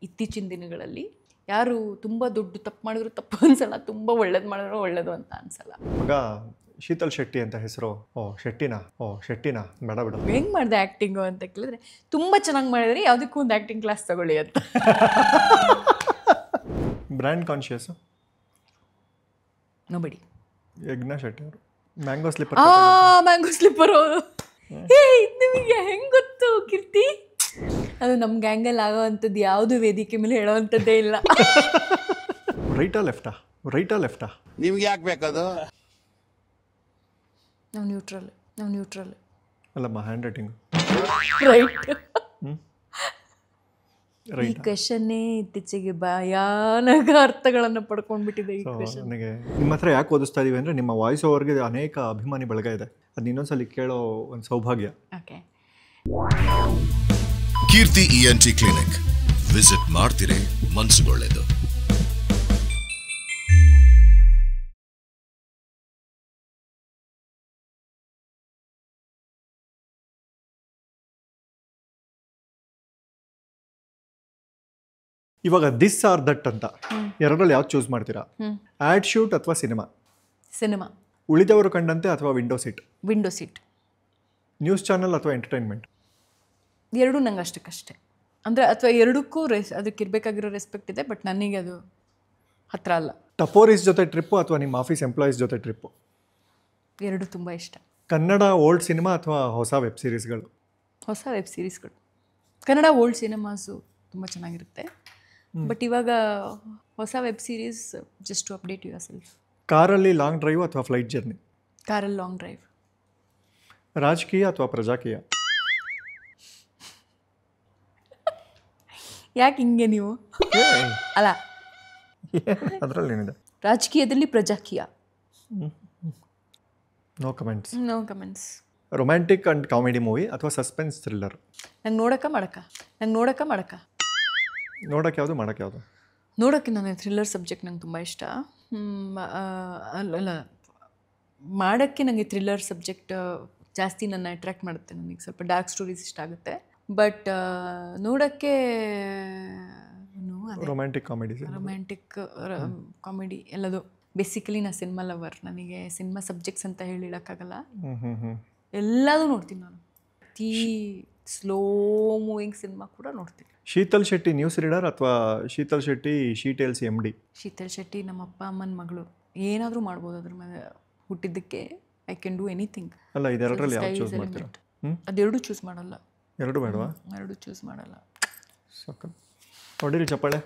ಇತ್ತೀಚಿನ ದಿನಗಳಲ್ಲಿ ಯಾರು ತುಂಬ ದೊಡ್ಡ ತಪ್ಪು ಮಾಡಿದ್ರು ತಪ್ಪು ಅನ್ಸಲ್ಲ, ತುಂಬ ಒಳ್ಳೇದು ಮಾಡಿದ್ರು ಒಳ್ಳೇದು ಅಂತ ಅನ್ಸಲ್ಲ. ಮಗ ಶೀತಲ್ ಶೆಟ್ಟಿ ಅಂತ ಹೆಸರು. ಶೆಟ್ಟಿನಾ ಬೇಡ ಬೇಡ. ಹೆಂಗೆ ಮಾಡಿದೆ ಆ್ಯಕ್ಟಿಂಗು ಅಂತ ಕೇಳಿದ್ರೆ ತುಂಬ ಚೆನ್ನಾಗಿ ಮಾಡಿದ್ರಿ, ಯಾವುದಕ್ಕೂ ಒಂದು ಆ್ಯಕ್ಟಿಂಗ್ ಕ್ಲಾಸ್ ತಗೊಳ್ಳಿ ಅಂತ. Brand conscious nobody. ಯಜ್ಞ ಶೆಟ್ಟಿ ಅವರು ಮ್ಯಾಂಗೋ ಸ್ಲಿಪ್ಪರ್. ಮ್ಯಾಂಗೋ ಸ್ಲಿಪ್ಪರ್ ಅವರು. ನಿಮಗೆ ಹೆಂಗೆ ಗೊತ್ತು ಕೀರ್ತಿ? ಅದು ನಮ್ಮ ಗ್ಯಾಂಗಲ್ಲಿ ಆಗೋವಂಥದ್ದು ಯಾವುದು ವೇದಿಕೆ ಮೇಲೆ ಹೇಳೋವಂಥದ್ದೇ ಇಲ್ಲ. ರೈಟಾ ಲೆಫ್ಟಾ ನಿಮ್ಗೆ ಯಾಕೆ ಬೇಕದು? ನಾವು ನ್ಯೂಟ್ರಲ್. ಅಲ್ಲಮ್ಮ ಹ್ಯಾಂಡ್ ರೈಟಿಂಗ್ ಈ ಕ್ವೆಶನ್ನೇ ಇತ್ತೀಚೆಗೆ ಭಯಾನಕ ಅರ್ಥಗಳನ್ನು ಪಡ್ಕೊಂಡ್ಬಿಟ್ಟಿದೆ ಈ ಕ್ವೆಶನ್. ನನಗೆ ನಿಮ್ಮ ಹತ್ರ ಯಾಕೆ ಓದಿಸ್ತಾ ಇದೀವಿ ಅಂದರೆ ನಿಮ್ಮ ವಾಯ್ಸ್ ಓವರ್ಗೆ ಅನೇಕ ಅಭಿಮಾನಿ ಬಳಗ ಇದೆ. ಅದು ಇನ್ನೊಂದ್ಸಲಿ ಕೇಳೋ ಒಂದು ಸೌಭಾಗ್ಯ. ಓಕೆ. ಕೀರ್ತಿ ENT ಕ್ಲಿನಿಕ್ ವಿಸಿಟ್ ಮಾಡ್ತೀರಿ, ಮನಸ್ಸುಗೊಳ್ಳೆದು. ಇವಾಗ ದಿಸ್ ಆರ್ ದಟ್ ಅಂತ ಎರಡರಲ್ಲಿ ಯಾವ್ದು ಚೂಸ್ ಮಾಡ್ತೀರಾ? ಆಡ್ ಶೂಟ್ ಅಥವಾ ಸಿನಿಮಾ, ಉಳಿದವರು ಕಂಡಂತೆ ಅಥವಾ ವಿಂಡೋ ಸೀಟ್, ನ್ಯೂಸ್ ಚಾನಲ್ ಅಥವಾ ಎಂಟರ್ಟೈನ್ಮೆಂಟ್? ಎರಡೂ ನಂಗೆ ಅಷ್ಟಕ್ಕಷ್ಟೇ. ಅಂದರೆ ಅಥವಾ ಎರಡಕ್ಕೂ ಅದಕ್ಕೆ ಇರಬೇಕಾಗಿರೋ ರೆಸ್ಪೆಕ್ಟ್ ಇದೆ, ಬಟ್ ನನಗೆ ಅದು ಹತ್ರ ಅಲ್ಲ. ಟಪೋರಿಸ್ ಜೊತೆ ಟ್ರಿಪ್ಪು ಅಥವಾ ನಿಮ್ಮ ಆಫೀಸ್ ಎಂಪ್ಲಾಯೀಸ್ ಜೊತೆ ಟ್ರಿಪ್ಪು? ಎರಡು ತುಂಬ ಇಷ್ಟ. ಕನ್ನಡ ಓಲ್ಡ್ ಸಿನಿಮಾ ಅಥವಾ ಹೊಸ ವೆಬ್ ಸೀರೀಸ್ಗಳು? ಹೊಸ ವೆಬ್ ಸೀರೀಸ್ಗಳು. ಕನ್ನಡ ಓಲ್ಡ್ ಸಿನಿಮಾಸು ತುಂಬ ಚೆನ್ನಾಗಿರುತ್ತೆ, ಬಟ್ ಇವಾಗ ಹೊಸ web series just to update yourself. ಕಾರಲ್ಲಿ ಲಾಂಗ್ ಡ್ರೈವ್ ಅಥವಾ ಫ್ಲೈಟ್ ಜರ್ನಿ? ಕಾರಲ್ಲಿ ಲಾಂಗ್ ಡ್ರೈವ್. ರಾಜಕೀಯ ಅಥವಾ ಪ್ರಜಾಕೀಯ? ಯಾಕೆ ಹಿಂಗೆ ನೀವು? ಅಲ್ಲ, ಅದರಲ್ಲಿ ಏನಿದೆ? ರಾಜಕೀಯದಲ್ಲಿ ಪ್ರಜಾಕೀಯ. No comments. Romantic and comedy movie ಅಥವಾ ಸಸ್ಪೆನ್ಸ್ ಥ್ರಿಲ್ಲರ್? ನಂಗೆ ನೋಡೋಕೆ ಮಾಡಕ್ಕ. ನೋಡೋಕೆ ಯಾವುದು, ಮಾಡೋಕ್ಕೆ ಯಾವುದು? ನೋಡೋಕ್ಕೆ ನನಗೆ ಥ್ರಿಲ್ಲರ್ ಸಬ್ಜೆಕ್ಟ್ ನಂಗೆ ತುಂಬ ಇಷ್ಟ. ಅಲ್ಲ, ಮಾಡೋಕ್ಕೆ ನನಗೆ ಥ್ರಿಲ್ಲರ್ ಸಬ್ಜೆಕ್ಟ್ ಜಾಸ್ತಿ ನನ್ನ ಅಟ್ರ್ಯಾಕ್ಟ್ ಮಾಡುತ್ತೆ. ನನಗೆ ಸ್ವಲ್ಪ ಡಾರ್ಕ್ ಸ್ಟೋರೀಸ್ ಇಷ್ಟ ಆಗುತ್ತೆ. ಬಟ್ ನೋಡೋಕ್ಕೆ ರೊಮ್ಯಾಂಟಿಕ್ ಕಾಮಿಡಿ ಎಲ್ಲದು. ಬೇಸಿಕಲಿ ನಾನು ಸಿನಿಮಾ ಲವರ್. ನನಗೆ ಸಿನಿಮಾ ಸಬ್ಜೆಕ್ಟ್ಸ್ ಅಂತ ಹೇಳಕ್ಕಾಗಲ್ಲ. ಎಲ್ಲದೂ ನೋಡ್ತೀನಿ ನಾನು. ಸ್ಲೋ ಮೂವಿಂಗ್ ಸಿನಿಮಾ ಕೂಡ ನೋಡ್ತೀನಿ. ಶೀತಲ್ ಶೆಟ್ಟಿ ನ್ಯೂಸ್ ರೀಡರ್ ಅಥವಾ ಶೀತಲ್ ಶೆಟ್ಟಿ ಶೀಟೇಲ್ಸ್ MD? ಶೀತಲ್ ಶೆಟ್ಟಿ ನಮ್ಮ ಅಪ್ಪ ಅಮ್ಮನ ಮಗಳು, ಏನಾದರೂ ಮಾಡ್ಬೋದು ಅದ್ರ ಮೇಲೆ. ಹುಟ್ಟಿದ್ದಕ್ಕೆ ಐ ಕ್ಯಾನ್ ಡೂ ಎನಿಥಿಂಗ್. ಅಲ್ಲ, ಇದೆರಡರಲ್ಲಿ ಯಾವ್ದು ಚೂಸ್ ಮಾಡ್ತೀರಾ? ಅದೆರಡು ಚೂಸ್ ಮಾಡಲ್ಲ. ಎರಡು ಬೇಡವಾ? ಎರಡು ಚೂಸ್ ಮಾಡಲ್ಲ. ಸಾಕು, ಹೊಡೀರಿ ಚಪ್ಪಾಳೆ.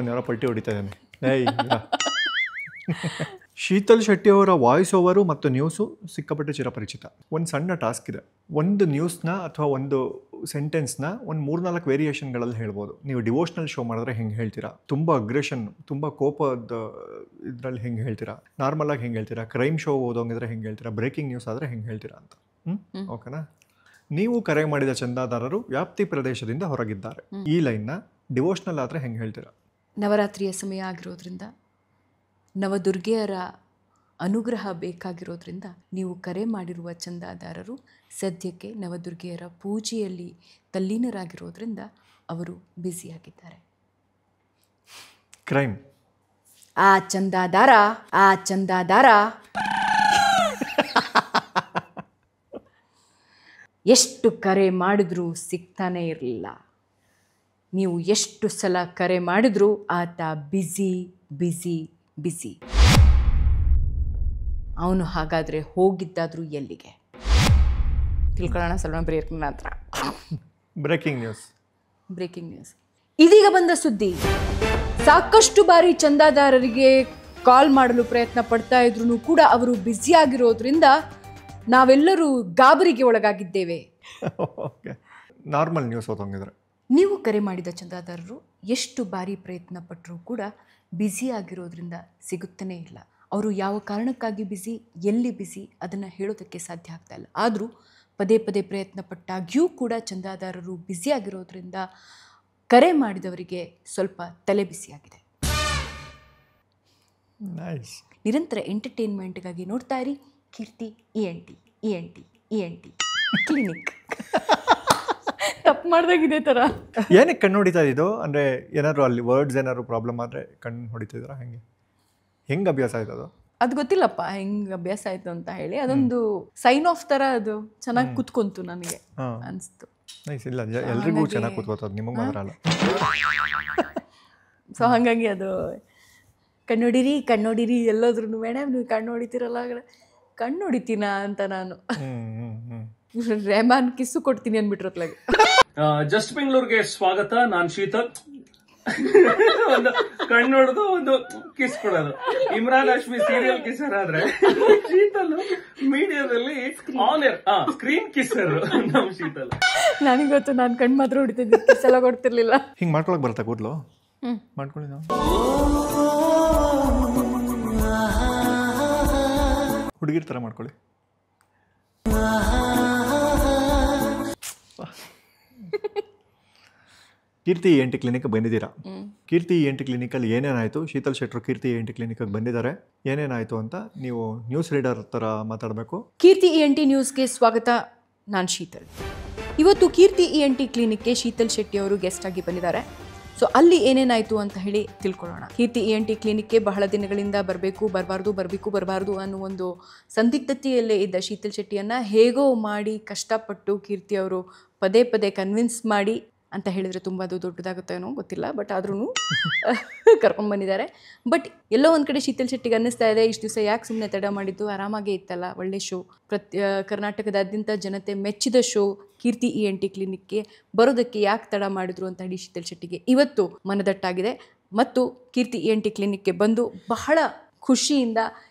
ಯಾರೋ ಪಟ್ಟಿ ಹೊಡಿತಾ ಇದ್ದಾನೆ. ಶೀತಲ್ ಶೆಟ್ಟಿ ಅವರ ವಾಯ್ಸ್ ಓವರು ಮತ್ತು ನ್ಯೂಸು ಸಿಕ್ಕಾಪಟ್ಟೆ ಚಿರಪರಿಚಿತ. ಒಂದು ಸಣ್ಣ ಟಾಸ್ಕ್ ಇದೆ. ಒಂದು ನ್ಯೂಸ್ನ ಅಥವಾ ಒಂದು ಸೆಂಟೆನ್ಸ್ನ ಒಂದು 3-4 ವೇರಿಯೇಷನ್ಗಳಲ್ಲಿ ಹೇಳ್ಬೋದು. ನೀವು ಡಿವೋಷ್ನಲ್ ಶೋ ಮಾಡಿದ್ರೆ ಹೆಂಗೆ ಹೇಳ್ತೀರಾ, ತುಂಬ ಅಗ್ರೆಷನ್, ತುಂಬ ಕೋಪದ ಇದರಲ್ಲಿ ಹೆಂಗೆ ಹೇಳ್ತೀರಾ, ನಾರ್ಮಲಾಗಿ ಹೆಂಗೆ ಹೇಳ್ತೀರಾ, ಕ್ರೈಮ್ ಶೋ ಓದೋಂಗಿದ್ರೆ ಹೆಂಗೆ ಹೇಳ್ತೀರಾ, ಬ್ರೇಕಿಂಗ್ ನ್ಯೂಸ್ ಆದರೆ ಹೆಂಗೆ ಹೇಳ್ತೀರಾ ಅಂತ. ಓಕೆನಾ? ನೀವು ಕರೆ ಮಾಡಿದ ಚಂದಾದಾರರು ವ್ಯಾಪ್ತಿ ಪ್ರದೇಶದಿಂದ ಹೊರಗಿದ್ದಾರೆ. ಈ ಲೈನ್ನ ಡಿವೋಷ್ನಲ್ ಆದರೆ ಹೆಂಗೆ ಹೇಳ್ತೀರಾ? ನವರಾತ್ರಿಯ ಸಮಯ ಆಗಿರೋದ್ರಿಂದ, ನವದುರ್ಗೆಯರ ಅನುಗ್ರಹ ಬೇಕಾಗಿರೋದ್ರಿಂದ ನೀವು ಕರೆ ಮಾಡಿರುವ ಚಂದಾದಾರರು ಸದ್ಯಕ್ಕೆ ನವದುರ್ಗೆಯರ ಪೂಜೆಯಲ್ಲಿ ತಲ್ಲೀನರಾಗಿರೋದ್ರಿಂದ ಅವರು ಬ್ಯುಸಿಯಾಗಿದ್ದಾರೆ. ಕ್ರೈಮ್. ಆ ಚಂದಾದಾರ ಎಷ್ಟು ಕರೆ ಮಾಡಿದ್ರೂ ಸಿಗ್ತಾನೆ ಇರಲಿಲ್ಲ. ನೀವು ಎಷ್ಟು ಸಲ ಕರೆ ಮಾಡಿದ್ರೂ ಆತ ಬಿಸಿ. ಅವನು ಹಾಗಾದರೆ ಹೋಗಿದ್ದಾದ್ರೂ ಎಲ್ಲಿಗೆ? ತಿಳ್ಕೊಳ್ಳೋಣ ಸಲ್ಮಾನ್ ಪ್ರಿಯರ್ಕನ ಹತ್ರ. Breaking news. ಇದೀಗ ಬಂದ ಸುದ್ದಿ. ಸಾಕಷ್ಟು ಬಾರಿ ಚಂದಾದಾರರಿಗೆ ಕಾಲ್ ಮಾಡಲು ಪ್ರಯತ್ನ ಪಡ್ತಾ ಇದ್ರು ಕೂಡ ಅವರು ಬ್ಯುಸಿಯಾಗಿರೋದ್ರಿಂದ ನಾವೆಲ್ಲರೂ ಗಾಬರಿಗೆ ಒಳಗಾಗಿದ್ದೇವೆ. ನಾರ್ಮಲ್ ನ್ಯೂಸ್ ಓದೋಂಗಿದ್ರೆ ನೀವು ಕರೆ ಮಾಡಿದ ಚಂದಾದಾರರು ಎಷ್ಟು ಬಾರಿ ಪ್ರಯತ್ನ ಪಟ್ಟರೂ ಕೂಡ ಬ್ಯುಸಿ ಆಗಿರೋದ್ರಿಂದ ಸಿಗುತ್ತಲೇ ಇಲ್ಲ. ಅವರು ಯಾವ ಕಾರಣಕ್ಕಾಗಿ ಬ್ಯುಸಿ, ಎಲ್ಲಿ ಬ್ಯುಸಿ ಅದನ್ನು ಹೇಳೋದಕ್ಕೆ ಸಾಧ್ಯ ಆಗ್ತಾ ಇಲ್ಲ. ಆದರೂ ಪದೇ ಪ್ರಯತ್ನ ಪಟ್ಟಾಗ್ಯೂ ಕೂಡ ಚಂದಾದಾರರು ಬ್ಯುಸಿ ಆಗಿರೋದ್ರಿಂದ ಕರೆ ಮಾಡಿದವರಿಗೆ ಸ್ವಲ್ಪ ತಲೆ ಬಿಸಿಯಾಗಿದೆ. ನಿರಂತರ ಎಂಟರ್ಟೈನ್ಮೆಂಟ್ಗಾಗಿ ನೋಡ್ತಾ ಇರಿ ಕೀರ್ತಿ ENT ಕ್ಲಿನಿಕ್. ತಪ್ಪು ಮಾಡ್ದಾಗ ಇದೇ ಥರ. ಏನಕ್ಕೆ ಕಣ್ಣು ಹೊಡಿತಾ ಇದು ಅಂದರೆ ಏನಾದ್ರು ಅಲ್ಲಿ ವರ್ಡ್ಸ್ ಏನಾದ್ರು ಪ್ರಾಬ್ಲಮ್ ಆದರೆ ಕಣ್ಣು ಹೊಡಿತಿದ್ದೀರಾ ಹೆಂಗೆ ಅಭ್ಯಾಸ ಆಯ್ತು ಅದು? ಅದು ಗೊತ್ತಿಲ್ಲಪ್ಪ ಹೆಂಗೆ ಅಭ್ಯಾಸ ಆಯಿತು ಅಂತ ಹೇಳಿ. ಅದೊಂದು ಸೈನ್ ಆಫ್ ಥರ ಅದು ಚೆನ್ನಾಗಿ ಕುತ್ಕೊಂತು ನನಗೆ ಅನಿಸ್ತು. ನೈಸ್. ಇಲ್ಲ ಎಲ್ರಿಗೂ ಚೆನ್ನಾಗಿ ಕೂತ್ಕೋತದು, ನಿಮಗೆ ಮಾತ್ರ ಅಲ್ಲ. ಸೊ ಹಾಗಾಗಿ ಅದು ಕಣ್ಣೊಡಿರಿ ಎಲ್ಲೋದ್ರೂ ಮೇಡಮ್ ನೀವು ಕಣ್ಣು ಹೊಡಿತೀರಲ್ಲ, ಕಣ್ಣು ಹೊಡಿತೀನ ಅಂತ ನಾನು ರೆಹಮಾನ್ ಕಿಸ್ಸು ಕೊಡ್ತೀನಿ ಅಂದ್ಬಿಟ್ರತ್ಲಾಗೆ. ಜಸ್ಟ್ ಬೆಂಗಳೂರಿಗೆ ಸ್ವಾಗತ. ನಾನು ಶೀತಲ್. ಒಂದು ಕಣ್ಣು ಹೊಡೆದು ಒಂದು ಕಿಸ್ ಕೊಡೋದು. ಇಮ್ರಾನ್ ಹಾಶ್ಮಿ ಸೀರಿಯಲ್ ಕಿಸರ್ ಆದ್ರೆ ಶೀತಲ್ ಮೀಡಿಯಾದಲ್ಲಿ ಆನ್ ಏರ್ ಸ್ಕ್ರೀನ್ ಕಿಸರ್ ನಮ್ ಶೀತಲ್. ನನಗೆ ಗೊತ್ತು, ನಾನು ಕಣ್ಣು ಮಾತ್ರ ಹೊಡಿತಿದ್ದೆ, ಕಿಸ್ ಎಲ್ಲ ಕೊಡ್ತಿರ್ಲಿಲ್ಲ. ಹಿಂಗೆ ಮಾಡ್ಕೊಳಕ್ ಬರುತ್ತಾ ಕೂದಲು? ಮಾಡ್ಕೊಳ್ಳಿ ನಾವು. ಹುಡುಗಿರ್ ಥರ ಮಾಡ್ಕೊಳ್ಳಿ. ಕೀರ್ತಿ ENT ಕ್ಲಿನಿಕ್ ಬಂದಿದ್ದೀರಾ. ಕೀರ್ತಿ ENT ಕ್ಲಿನಿಕಲ್ಲಿ ಏನೇನಾಯಿತು? ಶೀತಲ್ ಶೆಟ್ರು ಕೀರ್ತಿ ENT ಕ್ಲಿನಿಕ್ಗೆ ಬಂದಿದ್ದಾರೆ, ಏನೇನಾಯಿತು ಅಂತ ನೀವು ನ್ಯೂಸ್ ರೀಡರ್ ಥರ ಮಾತಾಡಬೇಕು. ಕೀರ್ತಿ ENT ನ್ಯೂಸ್ಗೆ ಸ್ವಾಗತ. ನಾನು ಶೀತಲ್. ಇವತ್ತು ಕೀರ್ತಿ ENT ಕ್ಲಿನಿಕ್ಗೆ ಶೀತಲ್ ಶೆಟ್ಟಿ ಅವರು ಗೆಸ್ಟ್ ಆಗಿ ಬಂದಿದ್ದಾರೆ. ಸೊ ಅಲ್ಲಿ ಏನೇನಾಯಿತು ಅಂತ ಹೇಳಿ ತಿಳ್ಕೊಳ್ಳೋಣ. ಕೀರ್ತಿ ENT ಕ್ಲಿನಿಕ್ಗೆ ಬಹಳ ದಿನಗಳಿಂದ ಬರಬಾರ್ದು ಅನ್ನೋ ಒಂದು ಸಂದಿಗ್ಧತೆಯಲ್ಲೇ ಇದ್ದ ಶೀತಲ್ ಶೆಟ್ಟಿಯನ್ನು ಹೇಗೋ ಮಾಡಿ ಕಷ್ಟಪಟ್ಟು ಕೀರ್ತಿ ಅವರು ಪದೇ ಪದೇ ಕನ್ವಿನ್ಸ್ ಮಾಡಿ ಅಂತ ಹೇಳಿದರೆ ತುಂಬ ಅದು ದೊಡ್ಡದಾಗುತ್ತೆ ಏನೋ ಗೊತ್ತಿಲ್ಲ, ಬಟ್ ಆದ್ರೂ ಕರ್ಕೊಂಡ್ಬಂದಿದ್ದಾರೆ. ಬಟ್ ಎಲ್ಲೋ ಒಂದು ಕಡೆ ಶೀತಲ್ ಶೆಟ್ಟಿಗೆ ಅನ್ನಿಸ್ತಾ ಇದೆ, ಇಷ್ಟು ದಿವಸ ಯಾಕೆ ಸುಮ್ಮನೆ ತಡ ಮಾಡಿದ್ದು, ಆರಾಮಾಗೇ ಇತ್ತಲ್ಲ, ಒಳ್ಳೆ ಶೋ, ಕರ್ನಾಟಕದಾದ್ಯಂತ ಜನತೆ ಮೆಚ್ಚಿದ ಶೋ ಕೀರ್ತಿ ENT ಕ್ಲಿನಿಕ್ಗೆ ಬರೋದಕ್ಕೆ ಯಾಕೆ ತಡ ಮಾಡಿದ್ರು ಅಂತ ಹೇಳಿ ಶೀತಲ್ ಶೆಟ್ಟಿಗೆ ಇವತ್ತು ಮನದಟ್ಟಾಗಿದೆ. ಮತ್ತು ಕೀರ್ತಿ ENT ಕ್ಲಿನಿಕ್ಗೆ ಬಂದು ಬಹಳ ಖುಷಿಯಿಂದ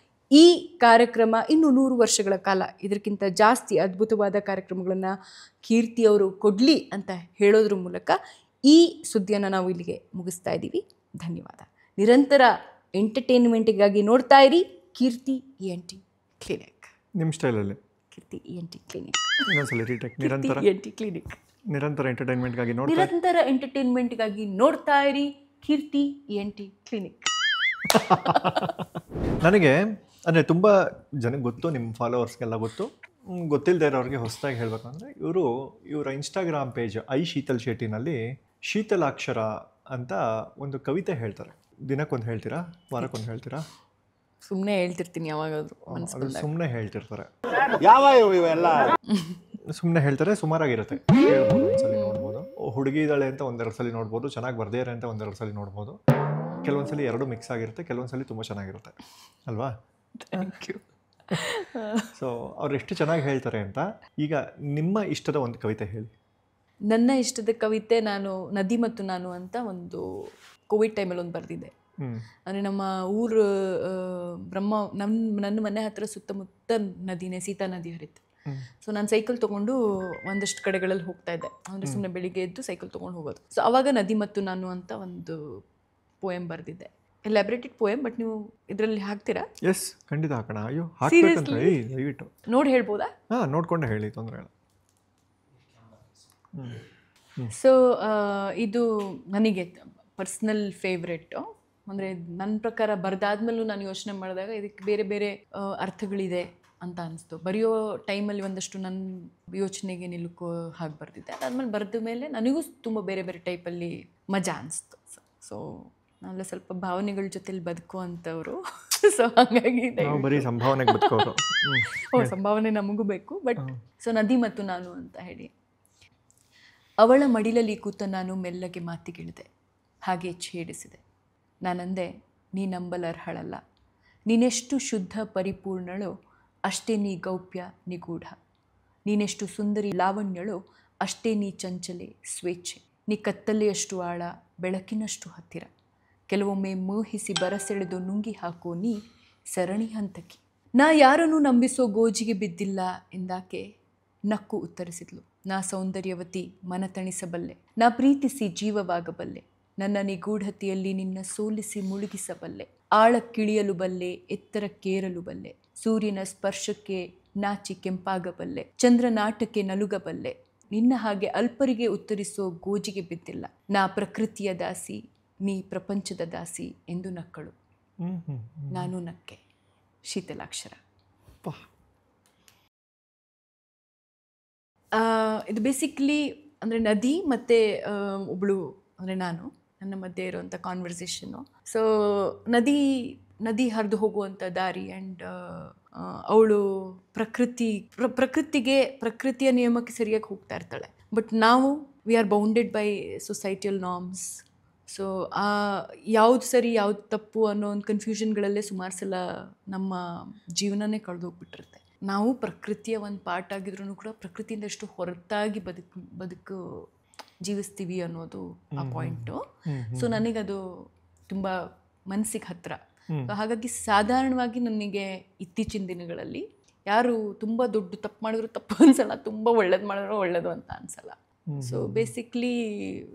ಈ ಕಾರ್ಯಕ್ರಮ ಇನ್ನು 100 ವರ್ಷಗಳ ಕಾಲ ಇದಕ್ಕಿಂತ ಜಾಸ್ತಿ ಅದ್ಭುತವಾದ ಕಾರ್ಯಕ್ರಮಗಳನ್ನು ಕೀರ್ತಿಯವರು ಕೊಡಲಿ ಅಂತ ಹೇಳೋದ್ರ ಮೂಲಕ ಈ ಸುದ್ದಿಯನ್ನು ನಾವು ಇಲ್ಲಿಗೆ ಮುಗಿಸ್ತಾ ಇದ್ದೀವಿ. ಧನ್ಯವಾದ. ನಿರಂತರ ಎಂಟರ್ಟೈನ್ಮೆಂಟಿಗಾಗಿ ನೋಡ್ತಾ ಇರಿ ಕೀರ್ತಿ ENT ಕ್ಲಿನಿಕ್. ನಿಮ್ಮ ಸ್ಟೈಲಲ್ಲಿ ಕೀರ್ತಿ ENT ಕ್ಲಿನಿಕ್. ಇನ್ನೊಂದ್ಸಲ ರೀಟೇಕ್. ನಿರಂತರ ENT ಕ್ಲಿನಿಕ್. ನಿರಂತರ ಎಂಟರ್ಟೈನ್ಮೆಂಟ್ಗಾಗಿ ನೋಡ್ತಾ ಇರಿ ಕೀರ್ತಿ ENT ಕ್ಲಿನಿಕ್. ನನಗೆ ಅಂದರೆ ತುಂಬ ಜನಕ್ಕೆ ಗೊತ್ತು, ನಿಮ್ಮ ಫಾಲೋವರ್ಸ್ಗೆಲ್ಲ ಗೊತ್ತು. ಗೊತ್ತಿಲ್ಲದೆ ಇರೋರಿಗೆ ಹೊಸದಾಗಿ ಹೇಳಬೇಕಂದ್ರೆ ಇವರ ಇನ್ಸ್ಟಾಗ್ರಾಮ್ ಪೇಜ್ ಶೀತಲ್ ಶೆಟ್ಟಿನಲ್ಲಿ ಶೀತಲಾಕ್ಷರ ಅಂತ ಒಂದು ಕವಿತೆ ಹೇಳ್ತಾರೆ. ದಿನಕ್ಕೊಂದು ಹೇಳ್ತೀರಾ, ವಾರಕ್ಕೊಂದು ಹೇಳ್ತೀರಾ? ಸುಮ್ಮನೆ ಹೇಳ್ತಿರ್ತೀನಿ ಯಾವಾಗಾದ್ರೂ. ಅದು ಸುಮ್ಮನೆ ಹೇಳ್ತಿರ್ತಾರೆ, ಇವೆಲ್ಲ ಸುಮ್ಮನೆ ಹೇಳ್ತಾರೆ, ಸುಮಾರಾಗಿರುತ್ತೆ. ಹೇಳ್ಬೋದು, ಒಂದ್ಸಲಿ ನೋಡ್ಬೋದು. ಹುಡುಗಿ ಇದ್ದಾಳೆ ಅಂತ ಒಂದೆರಡು ಸಲ ನೋಡ್ಬೋದು, ಚೆನ್ನಾಗಿ ಬರ್ದಿದ್ದಾರೆ ಅಂತ ಒಂದೆರಡು ಸಲ ನೋಡ್ಬೋದು. ಕೆಲವೊಂದ್ಸಲಿ ಎರಡು ಮಿಕ್ಸ್ ಆಗಿರುತ್ತೆ, ಕೆಲವೊಂದ್ಸಲಿ ತುಂಬ ಚೆನ್ನಾಗಿರುತ್ತೆ ಅಲ್ವಾ? Thank you. ಸೊ ಅವ್ರು ಎಷ್ಟು ಚೆನ್ನಾಗಿ ಹೇಳ್ತಾರೆ ಅಂತ. ಈಗ ನಿಮ್ಮ ಇಷ್ಟದ ಒಂದು ಕವಿತೆ ಹೇಳಿ. ನನ್ನ ಇಷ್ಟದ ಕವಿತೆ ನಾನು ನದಿ ಮತ್ತು ನಾನು ಅಂತ ಒಂದು ಕೋವಿಡ್ ಟೈಮಲ್ಲಿ ಒಂದು ಬರೆದಿದ್ದೆ. ಅಂದರೆ ನಮ್ಮ ಊರು ನನ್ನ ಮನೆ ಹತ್ರ ಸುತ್ತಮುತ್ತ ನದಿನೇ, ಸೀತಾ ನದಿ ಹರಿತು. ಸೊ ನಾನು ಸೈಕಲ್ ತೊಗೊಂಡು ಒಂದಷ್ಟು ಕಡೆಗಳಲ್ಲಿ ಹೋಗ್ತಾ ಇದ್ದೆ. ಅಂದರೆ ಸುಮ್ಮನೆ ಬೆಳಿಗ್ಗೆ ಎದ್ದು ಸೈಕಲ್ ತೊಗೊಂಡು ಹೋಗೋದು. ಸೊ ಅವಾಗ ನದಿ ಮತ್ತು ನಾನು ಅಂತ ಒಂದು ಪೋಯಮ್ ಬರೆದಿದ್ದೆ. ಎಲಾಬ್ರೇಟೆಡ್ ಪೋಯಮ್, ಬಟ್ ನೀವು ಇದರಲ್ಲಿ ಹಾಕ್ತೀರಾ? ಎಸ್, ಖಂಡಿತ ಹಾಕೋಣ. ಅಯ್ಯೋ ಹಾಕ್ಬೇಕಂತ ದಯವಿಟ್ಟು ನೋಡಿ ಹೇಳ್ಬೋದಾ? ನೋಡ್ಕೊಂಡೆ ಹೇಳಿ, ತೊಂದರೆ ಇಲ್ಲ. ಸೊ ಇದು ನನಗೆ ಪರ್ಸ್ನಲ್ ಫೇವ್ರೆಟ್ಟು. ಅಂದರೆ ನನ್ನ ಪ್ರಕಾರ ಬರೆದಾದ್ಮೇಲೂ ನಾನು ಯೋಚನೆ ಮಾಡಿದಾಗ ಇದಕ್ಕೆ ಬೇರೆ ಬೇರೆ ಅರ್ಥಗಳಿದೆ ಅಂತ ಅನಿಸ್ತು. ಬರೆಯೋ ಟೈಮಲ್ಲಿ ಒಂದಷ್ಟು ನನ್ನ ಯೋಚನೆಗೆ ನಿಲುಕೋ ಹಾಗೆ ಬರೆದಿದ್ದೆ. ಅದಾದ್ಮೇಲೆ ಬರೆದ ಮೇಲೆ ನನಗೂ ತುಂಬ ಬೇರೆ ಬೇರೆ ಟೈಪಲ್ಲಿ ಮಜಾ ಅನಿಸ್ತು. ಸೊ ನಾವೆಲ್ಲ ಸ್ವಲ್ಪ ಭಾವನೆಗಳ ಜೊತೆಲಿ ಬದುಕುವಂಥವ್ರು. ಸೊ ಹಾಗಾಗಿ ಬರೀ ಸಂಭಾವನೆಗೆ ಬದುಕೋರು. ಸಂಭಾವನೆ ನಮಗೂ ಬೇಕು. ಬಟ್ ಸೊ ನದಿ ಮತ್ತು ನಾನು ಅಂತ ಹೇಳಿ. ಅವಳ ಮಡಿಲಲ್ಲಿ ಕೂತ ನಾನು ಮೆಲ್ಲಗೆ ಮಾತಿಗಿಳಿದೆ, ಹಾಗೆ ಛೇಡಿಸಿದೆ. ನಾನಂದೆ, ನೀ ನಂಬಲರ್ಹಳಲ್ಲ, ನೀನೆಷ್ಟು ಶುದ್ಧ ಪರಿಪೂರ್ಣಳು, ಅಷ್ಟೇ ನೀ ಗೌಪ್ಯ ನಿಗೂಢ. ನೀನೆಷ್ಟು ಸುಂದರಿ ಲಾವಣ್ಯಳು, ಅಷ್ಟೇ ನೀ ಚಂಚಲೆ ಸ್ವೇಚ್ಛೆ. ನೀ ಕತ್ತಲೆಯಷ್ಟು ಆಳ, ಬೆಳಕಿನಷ್ಟು ಹತ್ತಿರ. ಕೆಲವೊಮ್ಮೆ ಮೋಹಿಸಿ ಬರಸೆಳೆದು ನುಂಗಿ ಹಾಕೋ ನೀ ಸರಣಿ ಹಂತಕಿ. ನಾ ಯಾರನ್ನು ನಂಬಿಸೋ ಗೋಜಿಗೆ ಬಿದ್ದಿಲ್ಲ ಎಂದಾಕೆ ನಕ್ಕು ಉತ್ತರಿಸಿದ್ಲು. ನಾ ಸೌಂದರ್ಯವತಿ, ಮನತಣಿಸಬಲ್ಲೆ, ನಾ ಪ್ರೀತಿಸಿ ಜೀವವಾಗಬಲ್ಲೆ. ನನ್ನ ನಿಗೂಢತೆಯಲ್ಲಿ ನಿನ್ನ ಸೋಲಿಸಿ ಮುಳುಗಿಸಬಲ್ಲೆ. ಆಳಕ್ಕಿಳಿಯಲು ಬಲ್ಲೆ, ಎತ್ತರಕ್ಕೇರಲು ಬಲ್ಲೆ. ಸೂರ್ಯನ ಸ್ಪರ್ಶಕ್ಕೆ ನಾಚಿ ಕೆಂಪಾಗಬಲ್ಲೆ, ಚಂದ್ರನಾಟಕ್ಕೆ ನಲುಗಬಲ್ಲೆ. ನಿನ್ನ ಹಾಗೆ ಅಲ್ಪರಿಗೆ ಉತ್ತರಿಸೋ ಗೋಜಿಗೆ ಬಿದ್ದಿಲ್ಲ. ನಾ ಪ್ರಕೃತಿಯ ದಾಸಿ, ನೀ ಪ್ರಪಂಚದ ದಾಸಿ ಎಂದು ನಕ್ಕಳು. ನಾನು ನಕ್ಕೆ. ಶೀತಲಾಕ್ಷರ. ಇದು ಬೇಸಿಕ್ಲಿ ಅಂದರೆ ನದಿ ಮತ್ತು ಒಬ್ಬಳು ಅಂದರೆ ನನ್ನ ಮಧ್ಯೆ ಇರುವಂಥ ಕಾನ್ವರ್ಸೇಷನ್ನು. ಸೊ ನದಿ ಹರಿದು ಹೋಗುವಂಥ ದಾರಿ ಆ್ಯಂಡ್ ಅವಳು ಪ್ರಕೃತಿಯ ನಿಯಮಕ್ಕೆ ಸರಿಯಾಗಿ ಹೋಗ್ತಾ ಇರ್ತಾಳೆ. ಬಟ್ ನಾವು we are bounded by societal norms. So ಯಾವುದು ಸರಿ ಯಾವುದು ತಪ್ಪು ಅನ್ನೋ ಒಂದು ಕನ್ಫ್ಯೂಷನ್ಗಳಲ್ಲೇ ಸುಮಾರು ಸಲ ನಮ್ಮ ಜೀವನನೇ ಕಳೆದೋಗ್ಬಿಟ್ಟಿರುತ್ತೆ. ನಾವು ಪ್ರಕೃತಿಯ ಒಂದು ಪಾರ್ಟ್ ಆಗಿದ್ರೂ ಕೂಡ ಪ್ರಕೃತಿಯಿಂದ ಎಷ್ಟು ಹೊರತಾಗಿ ಬದುಕು ಜೀವಿಸ್ತೀವಿ ಅನ್ನೋದು ಆ ಪಾಯಿಂಟು. ಸೊ ನನಗದು ತುಂಬ ಮನಸ್ಸಿಗೆ ಹತ್ತಿರ. ಹಾಗಾಗಿ ಸಾಧಾರಣವಾಗಿ ನನಗೆ ಇತ್ತೀಚಿನ ದಿನಗಳಲ್ಲಿ ಯಾರು ತುಂಬ ದೊಡ್ಡ ತಪ್ಪು ಮಾಡಿದ್ರು ತಪ್ಪು ಅನ್ಸಲ್ಲ, ತುಂಬ ಒಳ್ಳೇದು ಮಾಡಿದ್ರು ಒಳ್ಳೇದು ಅಂತ ಅನ್ಸಲ್ಲ. So basically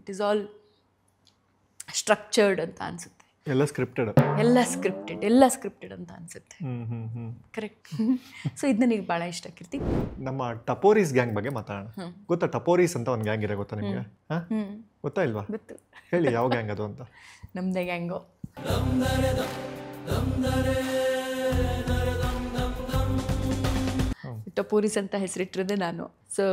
it is all structured ಅಂತ ಅನ್ಸುತ್ತೆ. ಎಲ್ಲ ಸ್ಕ್ರಿಪ್ಟೆಡ್ ಅಂತ ಅನ್ಸುತ್ತೆ. ಕರೆಕ್ಟ್. ಸೊ ಇದು ನನಗೆ ಭಾಳ ಇಷ್ಟ. ಕೀರ್ತಿ, ನಮ್ಮ ಟಪೋರೀಸ್ ಗ್ಯಾಂಗ್ ಬಗ್ಗೆ ಮಾತಾಡೋಣ. ಗೊತ್ತಾ ಟಪೋರೀಸ್ ಅಂತ ಒಂದು ಗ್ಯಾಂಗ್ ಇದೆ, ಗೊತ್ತಾ ನಿಮಗೆ? ಗೊತ್ತಾ ಇಲ್ವಾ? ಗೊತ್ತು. ಹೇಳಿ ಯಾವ ಗ್ಯಾಂಗ್ ಅದು ಅಂತ. ನಮ್ದೇ ಗ್ಯಾಂಗು. ಟಪೋರಿಸ್ ಅಂತ ಹೆಸರಿಟ್ಟಿರೋದೆ ನಾನು. ಸೊ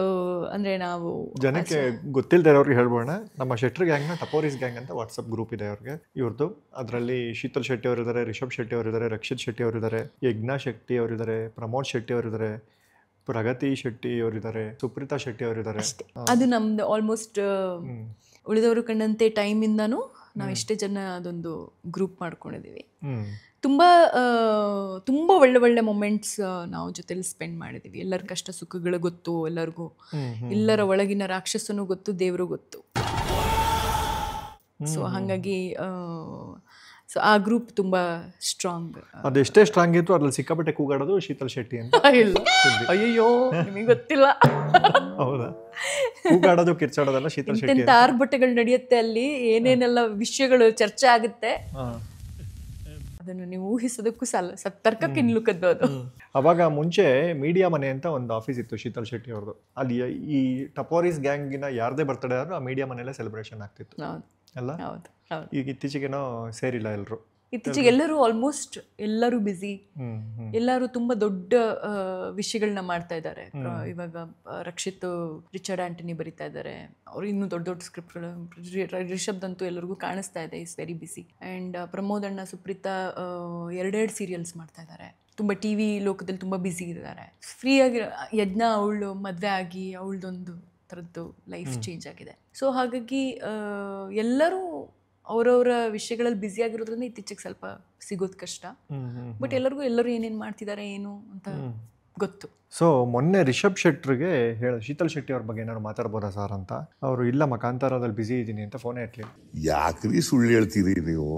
ಅಂದರೆ ನಾವು ಜನಕ್ಕೆ ಗೊತ್ತಿಲ್ಲದೆ ಇರೋರಿಗೆ ಹೇಳ್ಬೋಣ, ನಮ್ಮ ಶೆಟ್ರ್ ಗ್ಯಾಂಗ್ನ ಟಪೋರೀಸ್ ಗ್ಯಾಂಗ್ ಅಂತ ವಾಟ್ಸಪ್ ಗ್ರೂಪ್ ಇದೆ ಅವ್ರಿಗೆ, ಇವ್ರದ್ದು. ಅದರಲ್ಲಿ ಶೀತಲ್ ಶೆಟ್ಟಿ ಅವರಿದ್ದಾರೆ, ರಿಷಬ್ ಶೆಟ್ಟಿ ಅವರಿದ್ದಾರೆ, ರಕ್ಷಿತ್ ಶೆಟ್ಟಿ ಅವರಿದ್ದಾರೆ, ಯಜ್ಞಾ ಶೆಟ್ಟಿ ಅವರಿದ್ದಾರೆ, ಪ್ರಮೋದ್ ಶೆಟ್ಟಿ ಅವರಿದ್ದಾರೆ, ಪ್ರಗತಿ ಶೆಟ್ಟಿ ಅವರಿದ್ದಾರೆ, ಸುಪ್ರೀತಾ ಶೆಟ್ಟಿ ಅವರಿದ್ದಾರೆ. ಅದು ನಮ್ದು ಆಲ್ಮೋಸ್ಟ್ ಉಳಿದವರು ಕಂಡಂತೆ ಟೈಮಿಂದನೂ ನಾವು ಇಷ್ಟೇ ಜನ ಅದೊಂದು ಗ್ರೂಪ್ ಮಾಡ್ಕೊಂಡಿದ್ದೀವಿ. ತುಂಬ ಒಳ್ಳೆ ಮೊಮೆಂಟ್ಸ್ ನಾವು ಜೊತೆಲಿ ಸ್ಪೆಂಡ್ ಮಾಡಿದ್ದೀವಿ. ಎಲ್ಲರ ಕಷ್ಟ ಸುಖಗಳು ಗೊತ್ತು ಎಲ್ಲರಿಗೂ, ಎಲ್ಲರ ಒಳಗಿನ ರಾಕ್ಷಸನೂ ಗೊತ್ತು, ದೇವರು ಗೊತ್ತು. ಸೊ ಹಾಗಾಗಿ ಸೊ ಆ ಗ್ರೂಪ್ ತುಂಬ ಸ್ಟ್ರಾಂಗ್. ಅದೆಷ್ಟೇ ಸ್ಟ್ರಾಂಗ್ ಇತ್ತು ಅದ್ರಲ್ಲಿ ಸಿಕ್ಕಾಪಟ್ಟೆ ಕೂಗಾಡೋದು ಶೀತಲ್ ಶೆಟ್ಟಿ ಅಂತ. ಅಯ್ಯೋ ನಿಮಗೆ ಗೊತ್ತಿಲ್ಲ. ಹೌದಾ? ಕೂಗಾಡೋದು ಕಿರ್ಚಾಡೋದಲ್ಲ ಶೀತಲ್ ಶೆಟ್ಟಿ. ಇಂಥ ಆರ್ಭಟಗಳು ನಡೆಯುತ್ತೆ ಅಲ್ಲಿ, ಏನೇನೆಲ್ಲ ವಿಷಯಗಳು ಚರ್ಚೆ ಆಗುತ್ತೆ, ಅದನ್ನು ನೀವು ಊಹಿಸೋದಕ್ಕೂ ತರ್ಕಕ್ಕೆ ನಿಲ್ಲುಕದ್ದು ಅದು. ಅವಾಗ ಮುಂಚೆ ಮೀಡಿಯಾ ಮನೆ ಅಂತ ಒಂದು ಆಫೀಸ್ ಇತ್ತು ಶೀತಲ್ ಶೆಟ್ಟಿ ಅವ್ರದ್ದು. ಅಲ್ಲಿ ಈ ಟಪೋರೀಸ್ ಗ್ಯಾಂಗಿನ ಯಾರದೇ ಬರ್ತಡೇ ಆದ್ರೂ ಆ ಮೀಡಿಯಾ ಮನೆಯಲ್ಲೇ ಸೆಲೆಬ್ರೇಷನ್ ಆಗ್ತಿತ್ತು ಅಲ್ಲ? ಈಗ ಇತ್ತೀಚೆಗೇನೋ ಸೇರಿಲ್ಲ ಎಲ್ಲರೂ. ಇತ್ತೀಚೆಗೆ ಎಲ್ಲರೂ ಆಲ್ಮೋಸ್ಟ್ ಎಲ್ಲರೂ ಬ್ಯುಸಿ, ಎಲ್ಲರೂ ತುಂಬಾ ದೊಡ್ಡ ವಿಷಯಗಳನ್ನ ಮಾಡ್ತಾ ಇದ್ದಾರೆ. ಇವಾಗ ರಕ್ಷಿತ್ ರಿಚರ್ಡ್ ಆಂಟನಿ ಬರಿತಾ ಇದ್ದಾರೆ, ಅವ್ರು ಇನ್ನೂ ದೊಡ್ಡ ಸ್ಕ್ರಿಪ್ಟ್ಗಳು. ರಿಷಬ್ದಂತೂ ಎಲ್ಲರಿಗೂ ಕಾಣಿಸ್ತಾ ಇದೆ, is very busy. And Pramod ಅಣ್ಣ ಸುಪ್ರೀತಾ ಎರಡೆರಡು ಸೀರಿಯಲ್ಸ್ ಮಾಡ್ತಾ ಇದ್ದಾರೆ, ತುಂಬ ಟಿ ವಿ ಲೋಕದಲ್ಲಿ ತುಂಬ ಬ್ಯುಸಿ ಇದ್ದಾರೆ. ಫ್ರೀಯಾಗಿ ಯಜ್ಞ ಅವಳು ಮದುವೆ ಆಗಿ ಅವಳದೊಂದು ಥರದ್ದು ಲೈಫ್ ಚೇಂಜ್ ಆಗಿದೆ. ಸೊ ಹಾಗಾಗಿ ಎಲ್ಲರೂ ಅವರವರ ವಿಷಯಗಳಲ್ಲಿ ಬ್ಯುಸಿ ಆಗಿರೋದ್ರಿಂದ ಇತ್ತೀಚೆಗೆ ಸ್ವಲ್ಪ ಸಿಗೋದು ಕಷ್ಟ. ಬಟ್ ಎಲ್ಲರೂ ಏನೇನು ಮಾಡ್ತಿದ್ದಾರೆ ಏನು ಅಂತ ಗೊತ್ತು. ಸೊ ಮೊನ್ನೆ ರಿಷಬ್ ಶೆಟ್ರಿಗೆ ಶೀತಲ್ ಶೆಟ್ಟಿ ಅವ್ರ ಬಗ್ಗೆ ಏನಾದ್ರು ಮಾತಾಡ್ಬೋದಾ ಸರ್ ಅಂತ. ಅವರು ಇಲ್ಲ ಕಾಂತಾರದಲ್ಲಿ ಬ್ಯುಸಿ ಇದ್ದೀನಿ ಅಂತ ಫೋನೇ ಎತ್ತಲಿ. ಯಾಕ್ರಿ ಸುಳ್ಳು ಹೇಳ್ತೀರಿ ನೀವು?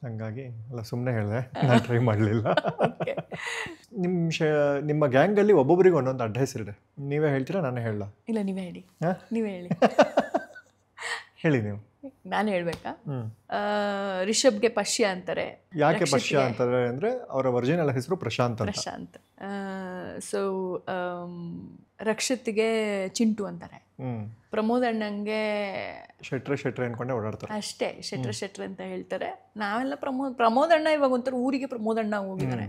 ಹಂಗಾಗಿ ಅಲ್ಲ ಸುಮ್ಮನೆ ಹೇಳಿದೆ, ನಾನು ಟ್ರೈ ಮಾಡಲಿಲ್ಲ. ನಿಮ್ಮ ಗ್ಯಾಂಗಲ್ಲಿ ಒಬ್ಬೊಬ್ಬರಿಗೆ ಒಂದೊಂದು ಅಡ್ಡ ಹೆಸರಿದೆ, ನೀವೇ ಹೇಳ್ತೀರಾ ನಾನೇ ಹೇಳ? ಇಲ್ಲ ನೀವೇ ಹೇಳಿ. ಹೇಳಿ ನೀವು. ನಾನು ಹೇಳ್ಬೇಕಾ? ರಿಷಬ್ಗೆ ಪಶ್ಯ ಅಂತಾರೆ. ಯಾಕೆ ಪಶ್ಯ ಅಂತಾರೆ ಅಂದ್ರೆ ಅವರ ಒರಿಜಿನಲ್ ಹೆಸರು ಪ್ರಶಾಂತ್. ಸೊ ರಕ್ಷಿತ್ಗೆ ಚಿಂಟು ಅಂತಾರೆ. ಪ್ರಮೋದ್ ಅಣ್ಣಂಗೆ ಶೆಟ್ರೆ ಅನ್ಕೊಂಡೆ ಓಡಾಡ್ತಾರೆ ಅಷ್ಟೇ, ಶೆಟ್ರೆ ಅಂತ ಹೇಳ್ತಾರೆ. ನಾವೆಲ್ಲ ಪ್ರಮೋದ್ ಅಣ್ಣ ಇವಾಗ ಒಂಥರ ಊರಿಗೆ ಪ್ರಮೋದ್ ಅಣ್ಣ ಹೋಗಿದ್ದಾರೆ.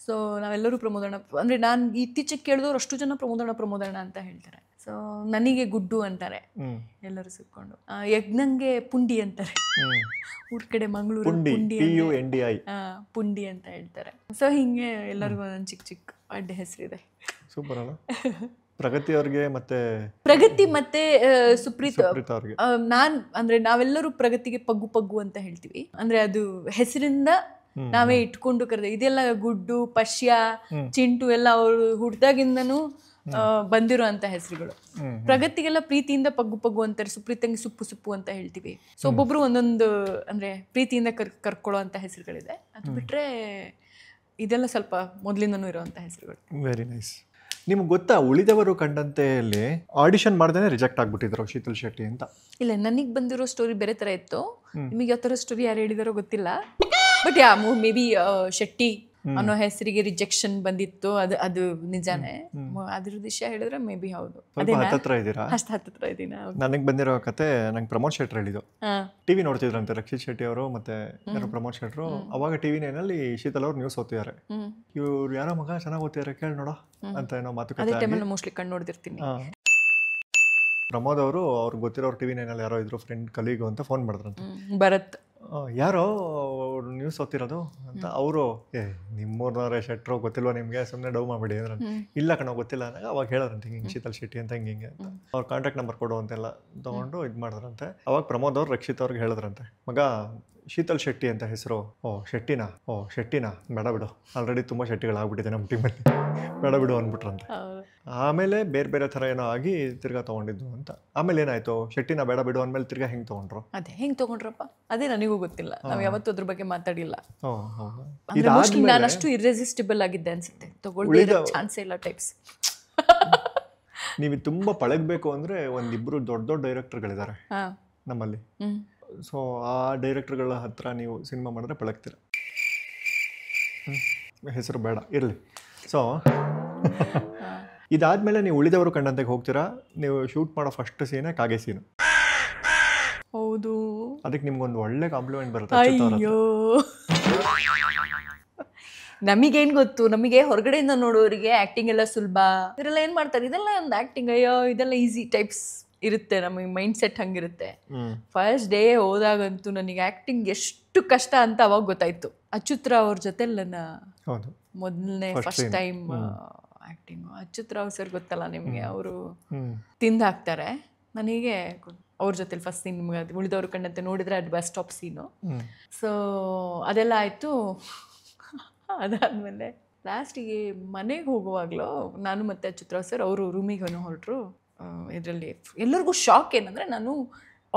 ಸೊ ನಾವೆಲ್ಲರೂ ಪ್ರಮೋದಣ್ಣ ಅಂದರೆ ನಾನು ಇತ್ತೀಚೆಗೆ ಕೇಳಿದವ್ರು ಅಷ್ಟು ಜನ ಪ್ರಮೋದಣ್ಣ ಅಂತ ಹೇಳ್ತಾರೆ. ಸೊ ನನಗೆ ಗುಡ್ಡು ಅಂತಾರೆ ಎಲ್ಲರೂ ಸಿಕ್ಕೊಂಡು. ಯಜ್ಞಂಗೆ ಪುಂಡಿ ಅಂತಾರೆ, ಊರ್ ಕಡೆ ಮಂಗಳೂರು ಪುಂಡಿ ಅಂತ ಹೇಳ್ತಾರೆ. ಸೊ ಹಿಂಗೆ ಎಲ್ಲರಿಗೂ ಒಂದೊಂದು ಚಿಕ್ಕ ಅಡ್ಡ ಹೆಸರಿದೆ. ಸೂಪರ್ ಅಲ್ಲ? ಪ್ರಗತಿ ಅವ್ರಿಗೆ ಪ್ರಗತಿ ಮತ್ತೆ ಸುಪ್ರೀತಾ ಅವ್ರಿಗೆ ಅಂದ್ರೆ ನಾವೆಲ್ಲರೂ ಪ್ರಗತಿಗೆ ಪಗ್ಗು ಅಂತ ಹೇಳ್ತೀವಿ. ಅಂದ್ರೆ ಅದು ಹೆಸರಿಂದ ನಾವೇ ಇಟ್ಕೊಂಡು ಕರೆದ. ಇದೆಲ್ಲ ಗುಡ್ಡು, ಪಶ್ಯ, ಚಿಂಟು ಎಲ್ಲ ಅವರು ಹುಡ್ದಾಗಿಂದನೂ ಬಂದಿರೋ ಅಂತ ಹೆಸರುಗಳು. ಪ್ರಗತಿಗೆಲ್ಲ ಪ್ರೀತಿಯಿಂದ ಪಗ್ಗು ಅಂತಾರೆ, ಸುಪ್ರೀತಂಗೆ ಸುಪ್ಪು ಅಂತ ಹೇಳ್ತೀವಿ. ಸೊ ಒಬ್ಬೊಬ್ರು ಒಂದೊಂದು ಅಂದ್ರೆ ಪ್ರೀತಿಯಿಂದ ಕರ್ಕೊಳ್ಳೋ ಅಂತ ಹೆಸರುಗಳಿದೆ. ಅದು ಬಿಟ್ರೆ ಇದೆಲ್ಲ ಸ್ವಲ್ಪ ಮೊದಲಿಂದನೂ ಇರೋಂಥ ಹೆಸರುಗಳು. Very nice. ನಿಮ್ಗೆ ಗೊತ್ತಾ ಉಳಿದವರು ಕಂಡಂತೆಯಲ್ಲಿ ಆಡಿಷನ್ ಮಾಡ್ದೇನೆ ರಿಜೆಕ್ಟ್ ಆಗ್ಬಿಟ್ಟಿದ್ರು ಶೀತಲ್ ಶೆಟ್ಟಿ ಅಂತ? ಇಲ್ಲ, ನನಗೆ ಬಂದಿರೋ ಸ್ಟೋರಿ ಬೇರೆ ಥರ ಇತ್ತು. ನಿಮಗೆ ಯಾವ ಥರ ಸ್ಟೋರಿ ಯಾರು ಹೇಳಿದಾರೋ ಗೊತ್ತಿಲ್ಲ. ಬಟ್ ಮೇ ಬಿ ಶೆಟ್ಟಿ ಅನ್ನೋ ಹೆಸರಿಗೆ ರಿಜೆಕ್ಷನ್ ಬಂದಿತ್ತು. ಅದು ನಿಜಾನೇ. ಅದ್ರ ವಿಷಯ ಹೇಳಿದ್ರೆ ಮೇ ಬಿ ಹೌದು. ಸ್ವಲ್ಪ ಹತ್ತತ್ರ ಇದ್ದೀರಾ? ಅಷ್ಟು ಹತ್ತತ್ರ ಇದೀನ. ನನಗೆ ಬಂದಿರೋ ಕತೆ ನಂಗೆ ಪ್ರಮೋದ್ ಶೆಟ್ರ್ ಹೇಳಿದ್ದು. ಟಿವಿ ನೋಡ್ತಿದ್ರಂತೆ ರಕ್ಷಿತ್ ಶೆಟ್ಟಿ ಅವರು ಮತ್ತೆ ಯಾರೋ ಪ್ರಮೋದ್ ಶೆಟ್ರು. ಅವಾಗ ಟಿವಿ ನೈನಲ್ಲಿ ಶೀತಲ್ ಅವ್ರು ನ್ಯೂಸ್ ಓದ್ತಿದ್ದಾರೆ. ಇವ್ರು ಯಾರೋ ಮಗ ಚೆನ್ನಾಗಿ ಓದ್ತಿದ್ದಾರೆ ಕೇಳಿ ನೋಡೋ ಅಂತ ಏನೋ ಮಾತುಕತೆ. ಮೋಸ್ಟ್ಲಿ ಕಣ್ಣು ನೋಡ್ತಿರ್ತೀನಿ. ಪ್ರಮೋದ್ ಅವರು ಅವ್ರಿಗೆ ಗೊತ್ತಿರೋರು ಟಿವಿ ನೈನಲ್ಲಿ ಯಾರೋ ಇದ್ರು ಫ್ರೆಂಡ್ ಕಲೀಗು ಅಂತ ಫೋನ್ ಮಾಡಿದ್ರಂತೆ. ಭರತ್ ಯಾರೋ ನ್ಯೂಸ್ ಓದ್ತಿರೋದು ಅಂತ. ಅವರು ನಿಮ್ಮೂರ್ನವ್ರೆ ಶೆಟ್ರು ಗೊತ್ತಿಲ್ವಾ ನಿಮಗೆ, ಸುಮ್ಮನೆ ಡೌ ಮಾಡ್ಬಿಡಿ ಅಂದ್ರೆ ಇಲ್ಲ ಕಣೋ ಗೊತ್ತಿಲ್ಲ ಅಂದಾಗ ಅವಾಗ ಹೇಳೋರಂತೆ ಹಿಂಗೆ ಶೀತಲ್ ಶೆಟ್ಟಿ ಅಂತ ಹಿಂಗೆ ಅಂತ. ಅವ್ರ ಕಾಂಟ್ಯಾಕ್ಟ್ ನಂಬರ್ ಕೊಡು ಅಂತೆಲ್ಲ ತೊಗೊಂಡು ಇದು ಮಾಡಿದ್ರಂತೆ. ಅವಾಗ ಪ್ರಮೋದ್ ಅವ್ರು ರಕ್ಷಿತ್ ಅವ್ರಿಗೆ ಹೇಳಿದ್ರಂತೆ, ಮಗ ಶೀತಲ್ ಶೆಟ್ಟಿ ಅಂತ ಹೆಸರು. ಶೆಟ್ಟಿನಾ ಬೇಡ ಬಿಡು, ಆಲ್ರೆಡಿ ತುಂಬ ಶೆಟ್ಟಿಗಳಾಗ್ಬಿಟ್ಟಿದೆ ನಮ್ಮ ಟೀಮಲ್ಲಿ, ಬೇಡ ಬಿಡು ಅಂದ್ಬಿಟ್ರಂತೆ. ಆಮೇಲೆ ಬೇರೆ ಬೇರೆ ಥರ ಏನೋ ಆಗಿ ತಿರ್ಗಾ ತೊಗೊಂಡಿದ್ದು ಅಂತ. ಆಮೇಲೆ ಏನಾಯ್ತು, ಶೆಟ್ಟಿನ ಬೇಡ ಬಿಡು ಅಂದಮೇಲೆ ತಿರ್ಗಾ ಹೆಂಗೆ ತೊಗೊಂಡ್ರು? ಅದೇ ಹೆಂಗೆ ತೊಗೊಂಡ್ರಪ್ಪ ಅದೇ ನನಗೂ ಗೊತ್ತಿಲ್ಲ. ನಾವು ಯಾವತ್ತೂ ಅದ್ರ ಬಗ್ಗೆ ಮಾತಾಡಿಲ್ಲ. ನಾನು ಅಷ್ಟು ಇರ್ರೆಸಿಸ್ಟಿಬಲ್ ಆಗಿದ್ದೆ ಅನ್ಸುತ್ತೆ, ತಗೊಳ್ಳಿರೋ ಚಾನ್ಸೇ ಇಲ್ಲ ಟೈಪ್ಸ್. ನೀವು ತುಂಬ ಪಳಗಬೇಕು ಅಂದರೆ ಒಂದಿಬ್ಬರು ದೊಡ್ಡ ದೊಡ್ಡ ಡೈರೆಕ್ಟರ್ಗಳಿದ್ದಾರೆ ನಮ್ಮಲ್ಲಿ. ಸೊ ಆ ಡೈರೆಕ್ಟರ್ಗಳ ಹತ್ರ ನೀವು ಸಿನಿಮಾ ಮಾಡಿದ್ರೆ ಪಳಗ್ತೀರ. ಹೆಸರು ಬೇಡ ಇರಲಿ. ಸೊ ಇದಾದ್ಮೇಲೆ ನೀವು ಉಳಿದವರು ಕಂಡಂತೆಗೆ ಹೋಗ್ತೀರಾ. ನೀವು ಶೂಟ್ ಮಾಡೋ ಫಸ್ಟ್ ಸೀನೇ ಕಾಗೆ ಸೀನು. ಹೌದು. ಅದಕ್ಕೆ ನಿಮ್ಗೊಂದು ಒಳ್ಳೆ ಕಾಂಪ್ಲಿಮೆಂಟ್ ಬರುತ್ತೆ. ಅಯ್ಯೋ ನಮಗೇನು ಗೊತ್ತು, ನಮಗೆ ಹೊರಗಡೆಯಿಂದ ನೋಡೋರಿಗೆ ಆ್ಯಕ್ಟಿಂಗ್ ಎಲ್ಲ ಸುಲಭ, ಇದರೆಲ್ಲ ಏನು ಮಾಡ್ತಾರೆ, ಇದೆಲ್ಲ ಒಂದು ಆ್ಯಕ್ಟಿಂಗ್, ಅಯ್ಯೋ ಇದೆಲ್ಲ ಈಸಿ ಟೈಪ್ಸ್ ಇರುತ್ತೆ. ನಮಗೆ ಮೈಂಡ್ ಸೆಟ್ ಹಂಗಿರುತ್ತೆ. ಫಸ್ಟ್ ಡೇ ಹೋದಾಗಂತೂ ನನಗೆ ಆ್ಯಕ್ಟಿಂಗ್ ಎಷ್ಟು ಕಷ್ಟ ಅಂತ ಅವಾಗ ಗೊತ್ತಾಯ್ತು. ಅಚ್ಯುತ್ ರಾವ್ ಅವ್ರ ಜೊತೆ ನನ್ನ ಮೊದಲನೇ first time acting. Achyuth Rao sir ಗೊತ್ತಲ್ಲ ನಿಮಗೆ, ಅವರು ತಿಂದು ಹಾಕ್ತಾರೆ ನನಗೆ. ಅವ್ರ ಜೊತೆಲಿ ಫಸ್ಟ್ ಸೀನ್ ನಿಮ್ಗೆ ಉಳಿದವ್ರ ಕಂಡಂತೆ ನೋಡಿದ್ರೆ ಅದು ಬಸ್ ಸ್ಟಾಪ್ ಸೀನು. ಸೊ ಅದೆಲ್ಲ ಆಯಿತು. ಅದಾದಮೇಲೆ ಲಾಸ್ಟಿಗೆ ಮನೆಗೆ ಹೋಗುವಾಗಲೂ ನಾನು ಮತ್ತು ಅಚ್ಯುತ್ ರಾವ್ ಸರ್ ಅವರು ರೂಮಿಗೆ ಹೊರಟರು. ಇದರಲ್ಲಿ ಎಲ್ಲರಿಗೂ ಶಾಕ್ ಏನಂದರೆ ನಾನು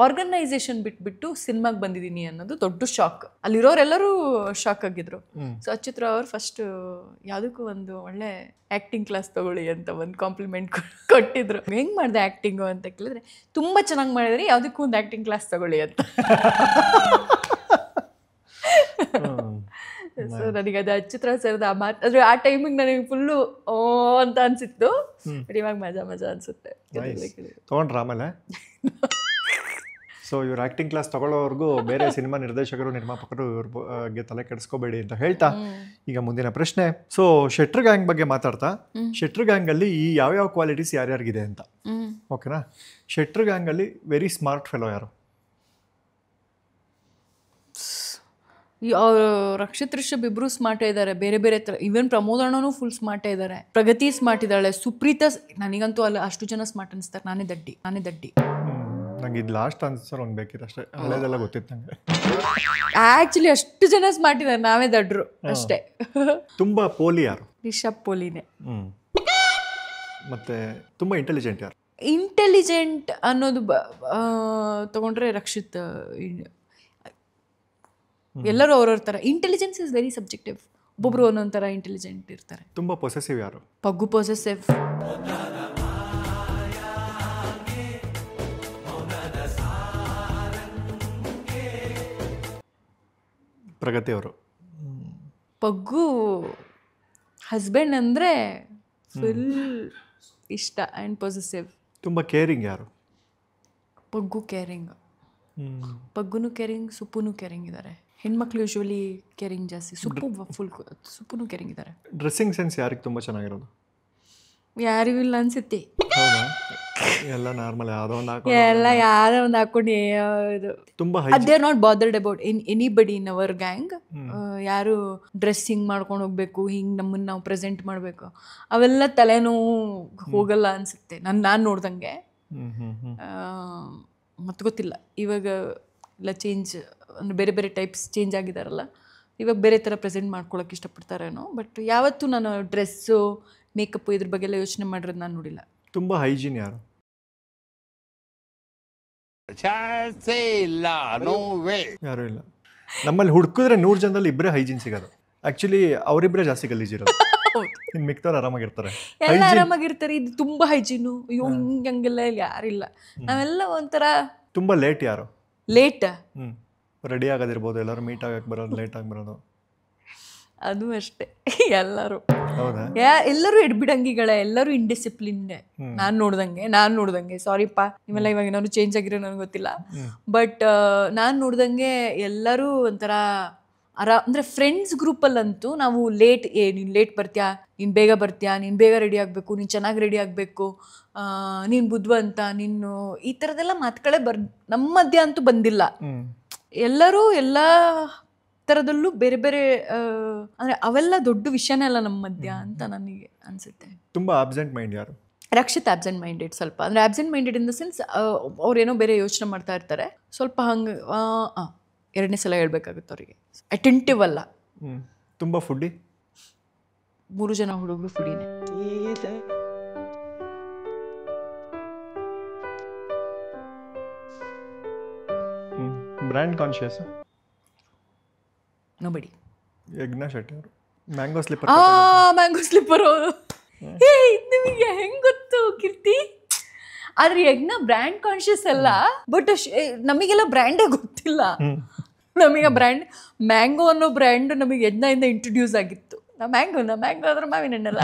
ಆರ್ಗನೈಸೇಷನ್ ಬಿಟ್ಬಿಟ್ಟು ಸಿನಿಮಾಗೆ ಬಂದಿದ್ದೀನಿ ಅನ್ನೋದು ದೊಡ್ಡ ಶಾಕ್. ಅಲ್ಲಿರೋರೆಲ್ಲರೂ ಶಾಕ್ ಆಗಿದ್ರು. ಸೊ ಅಚ್ಯುತ್ ರಾವ್ ಅವ್ರು ಫಸ್ಟ್ ಯಾವುದಕ್ಕೂ ಒಂದು ಒಳ್ಳೆ ಆ್ಯಕ್ಟಿಂಗ್ ಕ್ಲಾಸ್ ತಗೊಳ್ಳಿ ಅಂತ ಒಂದು ಕಾಂಪ್ಲಿಮೆಂಟ್ ಕೊಟ್ಟಿದ್ರು. ಹೆಂಗೆ ಮಾಡಿದೆ ಆ್ಯಕ್ಟಿಂಗು ಅಂತ ಕೇಳಿದ್ರೆ, ತುಂಬ ಚೆನ್ನಾಗಿ ಮಾಡಿದ್ರಿ, ಯಾವುದಕ್ಕೂ ಒಂದು ಆ್ಯಕ್ಟಿಂಗ್ ಕ್ಲಾಸ್ ತಗೊಳ್ಳಿ ಅಂತ. ಸೊ ನನಗೆ ಅದು ಅಚ್ಯುತ್ ರಾವ್ ಸರ್ದ ಆ ಮಾತು ಅಂದರೆ ಆ ಟೈಮಿಗೆ ನನಗೆ ಫುಲ್ಲು ಓ ಅಂತ ಅನಿಸಿತ್ತು. ಬಟ್ ಇವಾಗ ಮಜಾ ಅನಿಸುತ್ತೆ. ತೊಗೊಂಡ್ರ ಆಮೇಲೆ? ಸೊ ಇವ್ರು ಆ್ಯಕ್ಟಿಂಗ್ ಕ್ಲಾಸ್ ತಗೊಳ್ಳೋವರೆಗೂ ಬೇರೆ ಸಿನಿಮಾ ನಿರ್ದೇಶಕರು ನಿರ್ಮಾಪಕರು ಇವ್ರ ಬಗ್ಗೆ ತಲೆ ಕೆಡಿಸ್ಕೋಬೇಡಿ ಅಂತ ಹೇಳ್ತಾ, ಈಗ ಮುಂದಿನ ಪ್ರಶ್ನೆ. ಸೊ ಶೆಟ್ರ್ ಗ್ಯಾಂಗ್ ಬಗ್ಗೆ ಮಾತಾಡ್ತಾ, ಶೆಟ್ರ್ ಗ್ಯಾಂಗಲ್ಲಿ ಈ ಯಾವ್ಯಾವ ಕ್ವಾಲಿಟೀಸ್ ಯಾರ್ಯಾರಿಗಿದೆ ಅಂತ. ಓಕೆನಾ? ಶೆಟ್ರ್ ಗ್ಯಾಂಗಲ್ಲಿ ವೆರಿ ಸ್ಮಾರ್ಟ್ ಫೆಲೋ ಯಾರು? ರಕ್ಷಿತ್ ರಿಷಬ್ ಇಬ್ರು ಸ್ಮಾರ್ಟ್ ಇದ್ದಾರೆ, ಬೇರೆ ಬೇರೆ ಥರ. ಈವನ್ ಪ್ರಮೋದ್ ಅಣ್ಣನೂ ಫುಲ್ ಸ್ಮಾರ್ಟ್ ಇದ್ದಾರೆ. ಪ್ರಗತಿ ಸ್ಮಾರ್ಟ್ ಇದ್ದಾಳೆ. ಸುಪ್ರೀತಾ, ನನಗಂತೂ ಅಲ್ಲ ಅಷ್ಟು ಜನ ಸ್ಮಾರ್ಟ್ ಅನಿಸ್ತಾರೆ. ನಾನೇ ದಡ್ಡಿ. ನಂಗೆ ಇದು ಲಾಸ್ಟ್ ಆನ್ಸರ್ ಒಂದು ಬೇಕಿತ್ತು ಅಷ್ಟೇ, ಹಳೆದೆಲ್ಲ ಗೊತ್ತಿತ್ತು ನಂಗೆ. ಆ್ಯಕ್ಚುಲಿ ಅಷ್ಟು ಜನ ಸ್ಮಾರ್ಟ್ ಇದ್ದಾರೆ, ನಾವೇ ದಡ್ರು ಅಷ್ಟೇ. ತುಂಬ ಪೋಲಿ ಯಾರು? ರಿಷಬ್ ಪೋಲಿನೇ. ಮತ್ತೆ ತುಂಬ ಇಂಟೆಲಿಜೆಂಟ್ ಯಾರು? ಇಂಟೆಲಿಜೆಂಟ್ ಅನ್ನೋದು ತಗೊಂಡ್ರೆ ರಕ್ಷಿತ್. ಎಲ್ಲರೂ ಅವ್ರವ್ರ ಥರ. Intelligence is very subjective. ಒಬ್ಬೊಬ್ರು ಒಂದೊಂದು ಥರ ಇಂಟೆಲಿಜೆಂಟ್ ಇರ್ತಾರೆ. ತುಂಬ ಪೊಸೆಸಿವ್ ಯಾರು? ಪಗ್ಗು ಪೊಸೆಸಿವ್. ಪ್ರಗತಿ ಅವರು. ಪಗ್ಗು ಹಸ್ಬೆಂಡ್ ಅಂದರೆ ಫುಲ್ ಇಷ್ಟ ಆ್ಯಂಡ್ ಪೊಸೆಸಿವ್. ತುಂಬ ಕೇರಿಂಗ್ ಯಾರು? ಪಗ್ಗು ಕೇರಿಂಗ್. ಪಗ್ಗುನು ಕೇರಿಂಗ್, ಸುಪ್ಪುನು ಕೇರಿಂಗ್ ಇದ್ದಾರೆ. ಹೆಣ್ಮಕ್ಳು ಯೂಶ್ವಲಿ ಕೇರಿಂಗ್ ಜಾಸ್ತಿ. ಸುಪ್ಪುನು ಕೇರಿಂಗ್ ಇದ್ದಾರೆ. ಡ್ರೆಸ್ಸಿಂಗ್ ಸೆನ್ಸ್ ಯಾರಿಗೆ ತುಂಬ ಚೆನ್ನಾಗಿರೋದು? ಯಾರಿಗೂ ಇಲ್ಲ ಅನ್ಸುತ್ತೆ. ಎಲ್ಲ ನಾರ್ಮಲ್ ಯಾರೋ ಒಂದು ಹಾಕೊಂಡು ಇದು ತುಂಬ they are not bothered about anybody in our gang. ಯಾರು ಡ್ರೆಸ್ ಹಿಂಗೆ ಮಾಡ್ಕೊಂಡು ಹೋಗ್ಬೇಕು, ಹಿಂಗೆ ನಮ್ಮನ್ನು ನಾವು ಪ್ರೆಸೆಂಟ್ ಮಾಡಬೇಕು, ಅವೆಲ್ಲ ತಲೆನೋವು ಹೋಗಲ್ಲ ಅನ್ಸುತ್ತೆ ನಾನು ನೋಡ್ದಂಗೆ. ಮತ್ತು ಗೊತ್ತಿಲ್ಲ, ಇವಾಗ ಎಲ್ಲ ಚೇಂಜ್ ಅಂದರೆ ಬೇರೆ ಬೇರೆ ಟೈಪ್ಸ್ ಚೇಂಜ್ ಆಗಿದಾರಲ್ಲ, ಇವಾಗ ಬೇರೆ ಥರ ಪ್ರೆಸೆಂಟ್ ಮಾಡ್ಕೊಳಕ್ಕೆ ಇಷ್ಟಪಡ್ತಾರೇನೋ. ಬಟ್ ಯಾವತ್ತೂ ನಾನು ಡ್ರೆಸ್ಸು ಮೇಕಪ್ಪು ಇದ್ರ ಬಗ್ಗೆ ಎಲ್ಲ ಯೋಚನೆ ಮಾಡಿರೋದು ನಾನು ನೋಡಿಲ್ಲ. ತುಂಬ ಹೈಜೀನ್ ಯಾರು? ಯಾರು ಇಲ್ಲ. ನಮ್ಮಲ್ಲಿ ಹುಡುಕಿದ್ರೆ 100 ಜನದಲ್ಲಿ ಇಬ್ಬರೇ ಹೈಜೀನ್ ಸಿಗೋದು. ಆ್ಯಕ್ಚುಲಿ ಅವರಿಬ್ಬರೇ ಜಾಸ್ತಿ ಗಲೀಜಿರೋದು. ಇನ್ನು ಮಿಕ್ತವ್ರು ಆರಾಮಾಗಿರ್ತಾರೆ, ಎಲ್ಲ ಆರಾಮಾಗಿರ್ತಾರೆ. ಇದು ತುಂಬ ಹೈಜೀನು, ಅಯ್ಯೋ ಹಂಗೆಲ್ಲ ಯಾರಿಲ್ಲ. ನಾವೆಲ್ಲ ಒಂಥರ. ತುಂಬ ಲೇಟ್ ಯಾರು? ಲೇಟ್ ರೆಡಿ ಆಗೋದಿರ್ಬೋದು, ಎಲ್ಲರೂ ಮೀಟ್ ಆಗಕ್ಕೆ ಬರೋದು ಲೇಟ್ ಆಗಿ ಬರೋದು. ಅದು ಅಷ್ಟೇ ಎಲ್ಲರೂ ಹೌದಾ? ಎಲ್ಲರೂ ಎಡ್ಬಿಡಂಗಿಗಳೇ, ಎಲ್ಲರೂ ಇಂಡಿಸಿಪ್ಲಿನ್ನೇ. ನಾನ್ ನೋಡ್ದಂಗೆ ಸಾರಿಪ್ಪ ನೀವೆಲ್ಲ ಇವಾಗ ಏನಾದ್ರು ಚೇಂಜ್ ಆಗಿರೋ ನನಗೆ ಗೊತ್ತಿಲ್ಲ, ಬಟ್ ನಾನ್ ನೋಡ್ದಂಗೆ ಎಲ್ಲರೂ ಒಂಥರ ಅಂದ್ರೆ ಫ್ರೆಂಡ್ಸ್ ಗ್ರೂಪಲ್ಲಂತೂ ನಾವು ನೀನು ಲೇಟ್ ಬರ್ತೀಯಾ, ನೀನು ಬೇಗ ಬರ್ತೀಯಾ, ನೀನು ಬೇಗ ರೆಡಿ ಆಗಬೇಕು, ನೀನು ಚೆನ್ನಾಗಿ ರೆಡಿ ಆಗಬೇಕು, ನೀನು ಬುದ್ಧಿವಂತ, ನೀನು ಈ ಥರದ್ದೆಲ್ಲ ಮಾತುಗಳೇ ನಮ್ಮ ಮಧ್ಯ ಅಂತೂ ಬಂದಿಲ್ಲ. ಎಲ್ಲರೂ ಎಲ್ಲ ಥರದಲ್ಲೂ ಬೇರೆ ಬೇರೆ ಅಂದರೆ ಅವೆಲ್ಲ ದೊಡ್ಡ ವಿಷಯನೇ ಅಲ್ಲ ನಮ್ಮ ಮಧ್ಯ ಅಂತ ನನಗೆ ಅನಿಸುತ್ತೆ. ತುಂಬ ಆಬ್ಸೆಂಟ್ ಮೈಂಡ್ ಯಾರು? ರಕ್ಷಿತ್ ಆಬ್ಸೆಂಟ್ ಮೈಂಡೆಡ್ ಸ್ವಲ್ಪ, ಅಂದರೆ absent minded in the sense ಅವ್ರೇನೋ ಬೇರೆ ಯೋಚನೆ ಮಾಡ್ತಾ ಇರ್ತಾರೆ, ಸ್ವಲ್ಪ ಹಂಗೆ ಎರಡನೇ ಸಲ ಹೇಳ್ಬೇಕಾಗುತ್ತೆ ಅವರಿಗೆ. ಅಟೆಂಟಿವ್ ಅಲ್ಲ. ತುಂಬ ಫುಡ್ಡಿ? 3 ಜನ ಹುಡುಗರು ಫುಡಿನೇ. Brand conscious? ನೋಬಡಿ. ಯಜ್ಞ ಶೆಟ್ಟಿ ಅವರು ಮ್ಯಾಂಗೋ ಸ್ಲಿಪ್ಪರ್. ಮ್ಯಾಂಗೋ ಸ್ಲಿಪ್ಪರ್ ನಿಮಗೆ ಹೆಂಗೆ ಗೊತ್ತು ಕೀರ್ತಿ? ಆದ್ರೆ ಯಜ್ಞ ಬ್ರ್ಯಾಂಡ್ ಕಾನ್ಶಿಯಸ್ ಅಲ್ಲ, ಬಟ್ ನಮಗೆಲ್ಲ ಬ್ರ್ಯಾಂಡೇ ಗೊತ್ತಿಲ್ಲ. ನಮಗೆ ಬ್ರ್ಯಾಂಡ್ ಮ್ಯಾಂಗೋ ಅನ್ನೋ ಬ್ರ್ಯಾಂಡ್ ನಮಗೆ ಯಜ್ಞದಿಂದ ಇಂಟ್ರೊಡ್ಯೂಸ್ ಆಗಿತ್ತು. ಮ್ಯಾಂಗೋ ಅದ್ರ ಮಾವಿನ ಹಣ್ಣಲ್ಲ.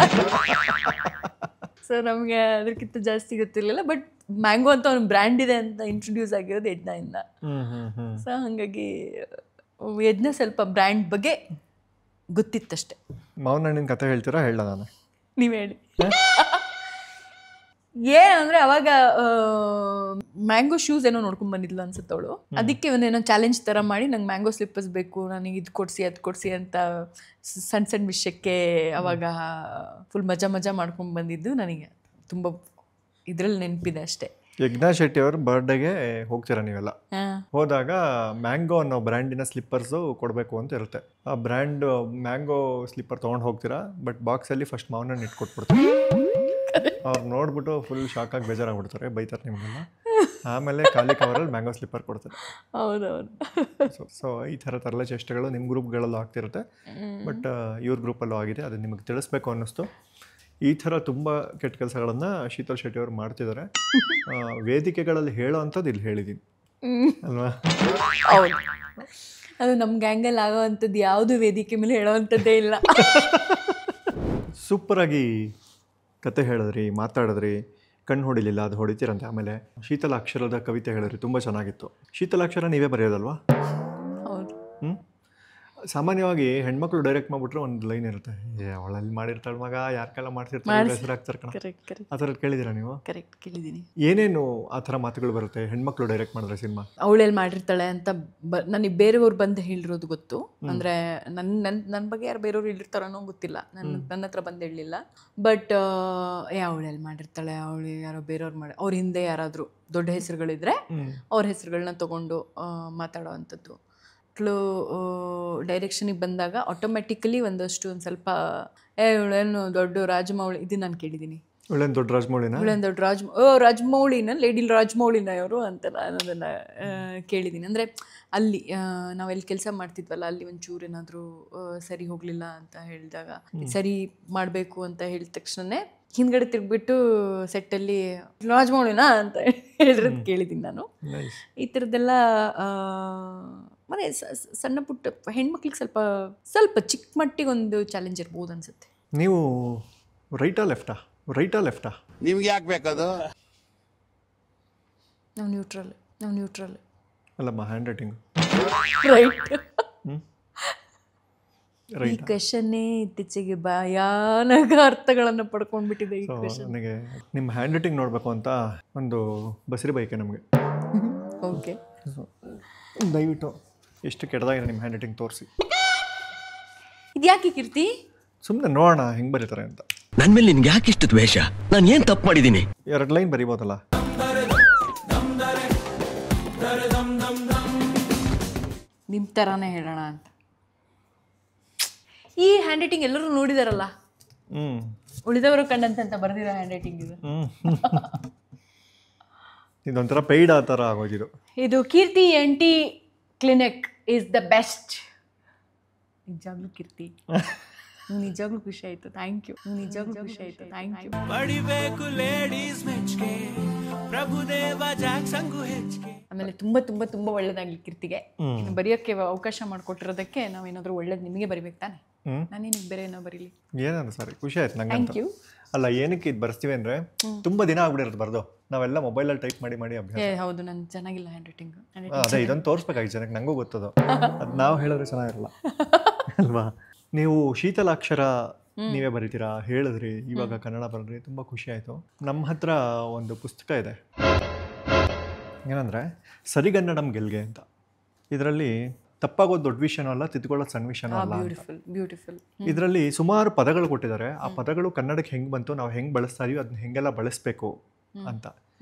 ಸೊ ನಮಗೆ ಅದಕ್ಕಿಂತ ಜಾಸ್ತಿ ಗೊತ್ತಿರಲಿಲ್ಲ, ಬಟ್ ಮ್ಯಾಂಗೋ ಅಂತ ಒಂದು ಬ್ರ್ಯಾಂಡ್ ಇದೆ ಅಂತ ಇಂಟ್ರೊಡ್ಯೂಸ್ ಆಗಿರೋದು ಯಜ್ಞದಿಂದ. ಸೊ ಹಾಗಾಗಿ ಯಜ್ಞ ಸ್ವಲ್ಪ ಬ್ರ್ಯಾಂಡ್ ಬಗ್ಗೆ ಗೊತ್ತಿತ್ತಷ್ಟೆ. ಮಾವಿನ ಹಣ್ಣಿನ ಕತೆ ಹೇಳ್ತೀರಾ? ಹೇಳ ನಾನು. ನೀವು ಹೇಳಿ. ಏನಂದ್ರೆ ಅವಾಗ ಮ್ಯಾಂಗೋ ಶೂಸ್ ಏನೋ ನೋಡ್ಕೊಂಡ್ ಬಂದಿದ್ಲು ಅನ್ಸುತ್ತೆ ಅವಳು. ಅದಕ್ಕೆ ಒಂದೇನೋ ಚಾಲೆಂಜ್ ತರ ಮಾಡಿ ನಂಗೆ ಮ್ಯಾಂಗೋ ಸ್ಲಿಪ್ಪರ್ಸ್ ಬೇಕು, ನನಗೆ ಇದು ಕೊಡ್ಸಿ ಅದು ಕೊಡ್ಸಿ ಅಂತ ಸಣ್ಣ ವಿಷಯಕ್ಕೆ ಅವಾಗ ಫುಲ್ ಮಜಾ ಮಾಡ್ಕೊಂಡ್ ಬಂದಿದ್ದು ನನಗೆ ತುಂಬ ಇದ್ರಲ್ಲಿ ನೆನಪಿದೆ ಅಷ್ಟೇ. ಯಜ್ಞ ಶೆಟ್ಟಿ ಅವ್ರ ಬರ್ಡೇಗೆ ಹೋಗ್ತೀರಾ ನೀವೆಲ್ಲ? ಹೋದಾಗ ಮ್ಯಾಂಗೋ ಅನ್ನೋ ಬ್ರ್ಯಾಂಡಿನ ಸ್ಲಿಪ್ಪರ್ಸು ಕೊಡಬೇಕು ಅಂತ ಇರುತ್ತೆ. ಆ ಬ್ರ್ಯಾಂಡ್ ಮ್ಯಾಂಗೋ ಸ್ಲಿಪ್ಪರ್ ತೊಗೊಂಡು ಹೋಗ್ತೀರಾ, ಬಟ್ ಬಾಕ್ಸಲ್ಲಿ ಫಸ್ಟ್ ಮಾವಿನ ಹಣ್ಣು ಇಟ್ಕೊಟ್ಬಿಡ್ತಾರೆ. ಅವ್ರು ನೋಡ್ಬಿಟ್ಟು ಫುಲ್ ಶಾಕಾಗಿ ಬೇಜಾರಾಗ್ಬಿಡ್ತಾರೆ, ಬೈತಾರೆ ನಿಮಗೆಲ್ಲ. ಆಮೇಲೆ ಖಾಲಿ ಕವರಲ್ಲಿ ಮ್ಯಾಂಗೋ ಸ್ಲಿಪ್ಪರ್ ಕೊಡ್ತಾರೆ. ಹೌದೌದು. ಸೊ ಈ ಥರ ತರಲೆ ಚೇಷ್ಟೆಗಳು ನಿಮ್ಮ ಗ್ರೂಪ್ಗಳಲ್ಲೂ ಆಗ್ತಿರುತ್ತೆ, ಬಟ್ ಇವ್ರ ಗ್ರೂಪಲ್ಲೂ ಆಗಿದೆ. ಅದು ನಿಮಗೆ ತಿಳಿಸ್ಬೇಕು ಅನ್ನಿಸ್ತು. ಈ ಥರ ತುಂಬ ಕೆಟ್ಟ ಕೆಲಸಗಳನ್ನು ಶೀತಲ್ ಶೆಟ್ಟಿ ಅವರು ಮಾಡ್ತಿದ್ದಾರೆ. ವೇದಿಕೆಗಳಲ್ಲಿ ಹೇಳೋ ಅಂಥದ್ದು ಇಲ್ಲಿ ಹೇಳಿದ್ದೀನಿ ಅಲ್ವಾ? ಹೌದು, ಅದು ನಮ್ಮ ಗ್ಯಾಂಗಲ್ಲಿ ಆಗೋ ಅಂಥದ್ದು ಯಾವುದು ವೇದಿಕೆ ಮೇಲೆ ಹೇಳೋ ಅಂಥದ್ದೇ ಇಲ್ಲ. ಸೂಪರಾಗಿ ಕತೆ ಹೇಳಿದ್ರಿ, ಮಾತಾಡಿದ್ರಿ, ಕಣ್ಣು ಹೊಡಿಲಿಲ್ಲ, ಅದು ಹೊಡಿತೀರಂತೆ. ಆಮೇಲೆ ಶೀತಲಾಕ್ಷರದ ಕವಿತೆ ಹೇಳಿದ್ರಿ, ತುಂಬ ಚೆನ್ನಾಗಿತ್ತು. ಶೀತಲಾಕ್ಷರ ನೀವೇ ಬರೆಯೋದಲ್ವಾ? ಹೌದು. ಸಾಮಾನ್ಯವಾಗಿ ಹೆಣ್ಮಕ್ಳು ಡೈರೆಕ್ಟ್ ಮಾಡ್ಬಿಟ್ರೆ ಒಂದು ಲೈನ್ ಇರುತ್ತೆ, ಅವಳಲ್ಲಿ ಮಾಡಿರ್ತಾಳೆ ಮಗ, ಯಾರ್ಕೆಲ್ಲ ಮಾಡ್ತಿರ್ತಾರೆ, ಹೆಸರಾಗ್ತಾರೆ ಕಣ, ಆ ಥರದ್ದು ಕೇಳಿದ್ದೀರಾ ನೀವು? ಕರೆಕ್ಟ್, ಕೇಳಿದ್ದೀನಿ. ಏನೇನು ಆ ಥರ ಮಾತುಗಳು ಬರುತ್ತೆ ಹೆಣ್ಮಕ್ಳು ಡೈರೆಕ್ಟ್ ಮಾಡಿದ್ರೆ ಸಿನಿಮಾ? ಅವಳೆಲ್ಲಿ ಮಾಡಿರ್ತಾಳೆ ಅಂತ ನನಗೆ ಬೇರೆಯವ್ರು ಬಂದು ಹೇಳಿರೋದು ಗೊತ್ತು. ಅಂದರೆ ನನ್ನ ಬಗ್ಗೆ ಯಾರು ಬೇರೆಯವ್ರು ಹೇಳಿರ್ತಾರೋ ಗೊತ್ತಿಲ್ಲ, ನನ್ನ ಹತ್ರ ಬಂದು ಹೇಳಲಿಲ್ಲ. ಬಟ್ ಅವಳೆಲ್ಲಿ ಮಾಡಿರ್ತಾಳೆ, ಅವಳು ಯಾರೋ ಬೇರೆಯವ್ರು ಅವ್ರ ಹಿಂದೆ ಯಾರಾದರೂ ದೊಡ್ಡ ಹೆಸರುಗಳಿದ್ರೆ ಅವ್ರ ಹೆಸರುಗಳನ್ನ ತೊಗೊಂಡು ಮಾತಾಡೋ ಅಂಥದ್ದು. ಡೈರೆಕ್ಷನಿಗೆ ಬಂದಾಗ ಆಟೋಮೆಟಿಕಲಿ ಒಂದು ಸ್ವಲ್ಪ ಇವಳೇನು ದೊಡ್ಡ ರಾಜಮೌಳಿ, ಇದು ನಾನು ಕೇಳಿದ್ದೀನಿ. ಇವಳೇನು ದೊಡ್ಡ ರಾಜಮೌಳಿನ, ಇವಳೇನು ದೊಡ್ಡ ರಾಜಮೌಳಿನ ಲೇಡಿ ರಾಜಮೌಳಿನ ಇವರು ಅಂತೆಲ್ಲ ಅನ್ನೋದನ್ನು ಕೇಳಿದ್ದೀನಿ. ಅಂದರೆ ಅಲ್ಲಿ ನಾವೆಲ್ಲಿ ಕೆಲಸ ಮಾಡ್ತಿದ್ವಲ್ಲ, ಅಲ್ಲಿ ಒಂಚೂರು ಏನಾದರೂ ಸರಿ ಹೋಗಲಿಲ್ಲ ಅಂತ ಹೇಳಿದಾಗ, ಸರಿ ಮಾಡಬೇಕು ಅಂತ ಹೇಳಿದ ತಕ್ಷಣನೇ ಹಿಂದ್ಗಡೆ ತಿರುಗ್ಬಿಟ್ಟು ಸೆಟ್ಟಲ್ಲಿ ರಾಜಮೌಳಿನ ಅಂತ ಹೇಳಿರೋದು ಕೇಳಿದ್ದೀನಿ ನಾನು. ಈ ಥರದ್ದೆಲ್ಲ ಮತ್ತೆ ಸಣ್ಣ ಪುಟ್ಟ ಹೆಣ್ಮಕ್ಳಿಗೆ ಸ್ವಲ್ಪ ಚಿಕ್ಕ ಮಟ್ಟಿಗೆ ಒಂದು ಚಾಲೆಂಜ್ ಇರ್ಬೋದು ಅನ್ಸುತ್ತೆ. ನೀವು ರೈಟಾ ಲೆಫ್ಟಾ? ನಿಮ್ಗೆ ಯಾಕೆ ಬೇಕದು? ನಾವು ನ್ಯೂಟ್ರಲ್. ಅಲ್ಲಮ್ಮ, ಹ್ಯಾಂಡ್ ರೈಟಿಂಗ್ ಈ ಕ್ವೆಶನ್ನೇ ಇತ್ತೀಚೆಗೆ ಭಯಾನಕ ಅರ್ಥಗಳನ್ನು ಪಡ್ಕೊಂಡ್ಬಿಟ್ಟಿದೆ ಈ ಕ್ವೆಶನ್. ನನಗೆ ನಿಮ್ಮ ಹ್ಯಾಂಡ್ ರೈಟಿಂಗ್ ನೋಡಬೇಕು ಅಂತ ಒಂದು ಬಸರಿ ಬೈಕೆ ನಮಗೆ. ಓಕೆ, ದಯವಿಟ್ಟು ಎಷ್ಟು ಕೆಟ್ಟದಾಗಿದೆ ನಿಮ್ಮ ಹ್ಯಾಂಡ್ ರೈಟಿಂಗ್ ತೋರಿಸಿ. ಇದ್ಯಾಕೆ ಕೀರ್ತಿ? ಸುಮ್ಮನೆ ನೋಡೋಣ ಹೆಂಗೆ ಬರೀತಾರೆ ಅಂತ. ನನ್ನ ಮೇಲೆ ನಿನ್ಗೆ ಯಾಕೆ ಇಷ್ಟು ದ್ವೇಷ? ನಾನು ಏನು ತಪ್ಪು ಮಾಡಿದ್ದೀನಿ? 2 ಲೈನ್ ಬರೀಬೋದಲ್ಲ? ನಿಮ್ಮ ಥರನೇ ಹೇಳೋಣ ಅಂತ. ಈ ಹ್ಯಾಂಡ್ ರೈಟಿಂಗ್ ಎಲ್ಲರೂ ನೋಡಿದಾರಲ್ಲ, ಉಳಿದವರು ಕಂಡಂತ ಬರೆದಿರೋ ಹ್ಯಾಂಡ್ ರೈಟಿಂಗ್ ಇದು. ಇದೊಂಥರ ಪೇಯ್ಡ್ ಆ ಥರ ಆಗೋದಿದು. ಇದು ಕೀರ್ತಿ ENT clinic is the best. ನಿಜವಾಗ್ಲೂ ಕೀರ್ತಿ ನಿಜವಾಗ್ಲೂ ಖುಷಿ ಆಯಿತು, ಥ್ಯಾಂಕ್ ಯು. ನಿಜವಾಗ್ಲೂ ಖುಷಿ ಆಯಿತು, ಥ್ಯಾಂಕ್ ಯು. ಪಡಿಬೇಕು ಲೇಡೀಸ್ ಮೆಚ್ಗೆ, ಪ್ರಭುದೇವ ಜಾಕ್ಸಂಗು ಹೆಚ್ಚಿಗೆ. ಆಮೇಲೆ ತುಂಬ ತುಂಬ ತುಂಬ ಒಳ್ಳೇದಾಗಲಿ ಕೀರ್ತಿಗೆ. ಬರೆಯೋಕ್ಕೆ ಅವಕಾಶ ಮಾಡಿಕೊಟ್ಟಿರೋದಕ್ಕೆ ನಾವೇನಾದರೂ ಒಳ್ಳೇದು ನಿಮಗೆ ಬರಿಬೇಕು ತಾನೆ, ನಾನೇನಿಗೆ ಬೇರೆ ಏನೋ ಬರೀಲಿ. ಏನಾದ್ರು ಸರಿ, ಖುಷಿ ಆಯ್ತು ನಂಗೆ. Thank you. ಅಲ್ಲ, ಏನಕ್ಕೆ ಇದು ಬರ್ತೀವಿ ಅಂದರೆ ತುಂಬ ದಿನ ಆಗ್ಬಿಡಿರೋದು ಬರ್ದು, ನಾವೆಲ್ಲ ಮೊಬೈಲಲ್ಲಿ ಟೈಪ್ ಮಾಡಿ ಮಾಡಿ ಅಭ್ಯಾಸ. ಹೌದು, ನಾನು ಚೆನ್ನಾಗಿಲ್ಲ ಹ್ಯಾಂಡ್ ರೈಟಿಂಗ್. ಅದೇ ಇದೊಂದು ತೋರಿಸ್ಬೇಕಾಗಿ ಜನಕ್ಕೆ, ನನಗೂ ಗೊತ್ತದು. ಅದು ನಾವು ಹೇಳಿದ್ರೆ ಚೆನ್ನಾಗಿರಲ್ಲ ಅಲ್ವಾ. ನೀವು ಶೀತಲಾಕ್ಷರ ನೀವೇ ಬರೀತೀರಾ ಹೇಳಿದ್ರಿ, ಇವಾಗ ಕನ್ನಡ ಬರೆದ್ರಿ, ತುಂಬ ಖುಷಿ ಆಯಿತು. ನಮ್ಮ ಹತ್ರ ಒಂದು ಪುಸ್ತಕ ಇದೆ, ಏನಂದರೆ ಸರಿಗನ್ನಡಂ ಗೆಲ್ಗೆ ಅಂತ. ಇದರಲ್ಲಿ ತಪ್ಪಾಗೋದು ದೊಡ್ಡ ವಿಷಯನೂ ಅಲ್ಲ, ತಿದ್ಕೊಳ್ಳೋದು ಸಣ್ಣ ವಿಷಯನೂ ಅಲ್ಲ. ಬ್ಯೂಟಿಫುಲ್. ಇದರಲ್ಲಿ ಸುಮಾರು ಪದಗಳು ಕೊಟ್ಟಿದ್ದಾರೆ. ಆ ಪದಗಳು ಕನ್ನಡಕ್ಕೆ ಹೆಂಗೆ ಬಂತು, ನಾವು ಹೆಂಗೆ ಬಳಸ್ತಾ ಇದೀವಿ, ಅದನ್ನ ಹೆಂಗೆಲ್ಲ ಬಳಸಬೇಕು ಅಂತ.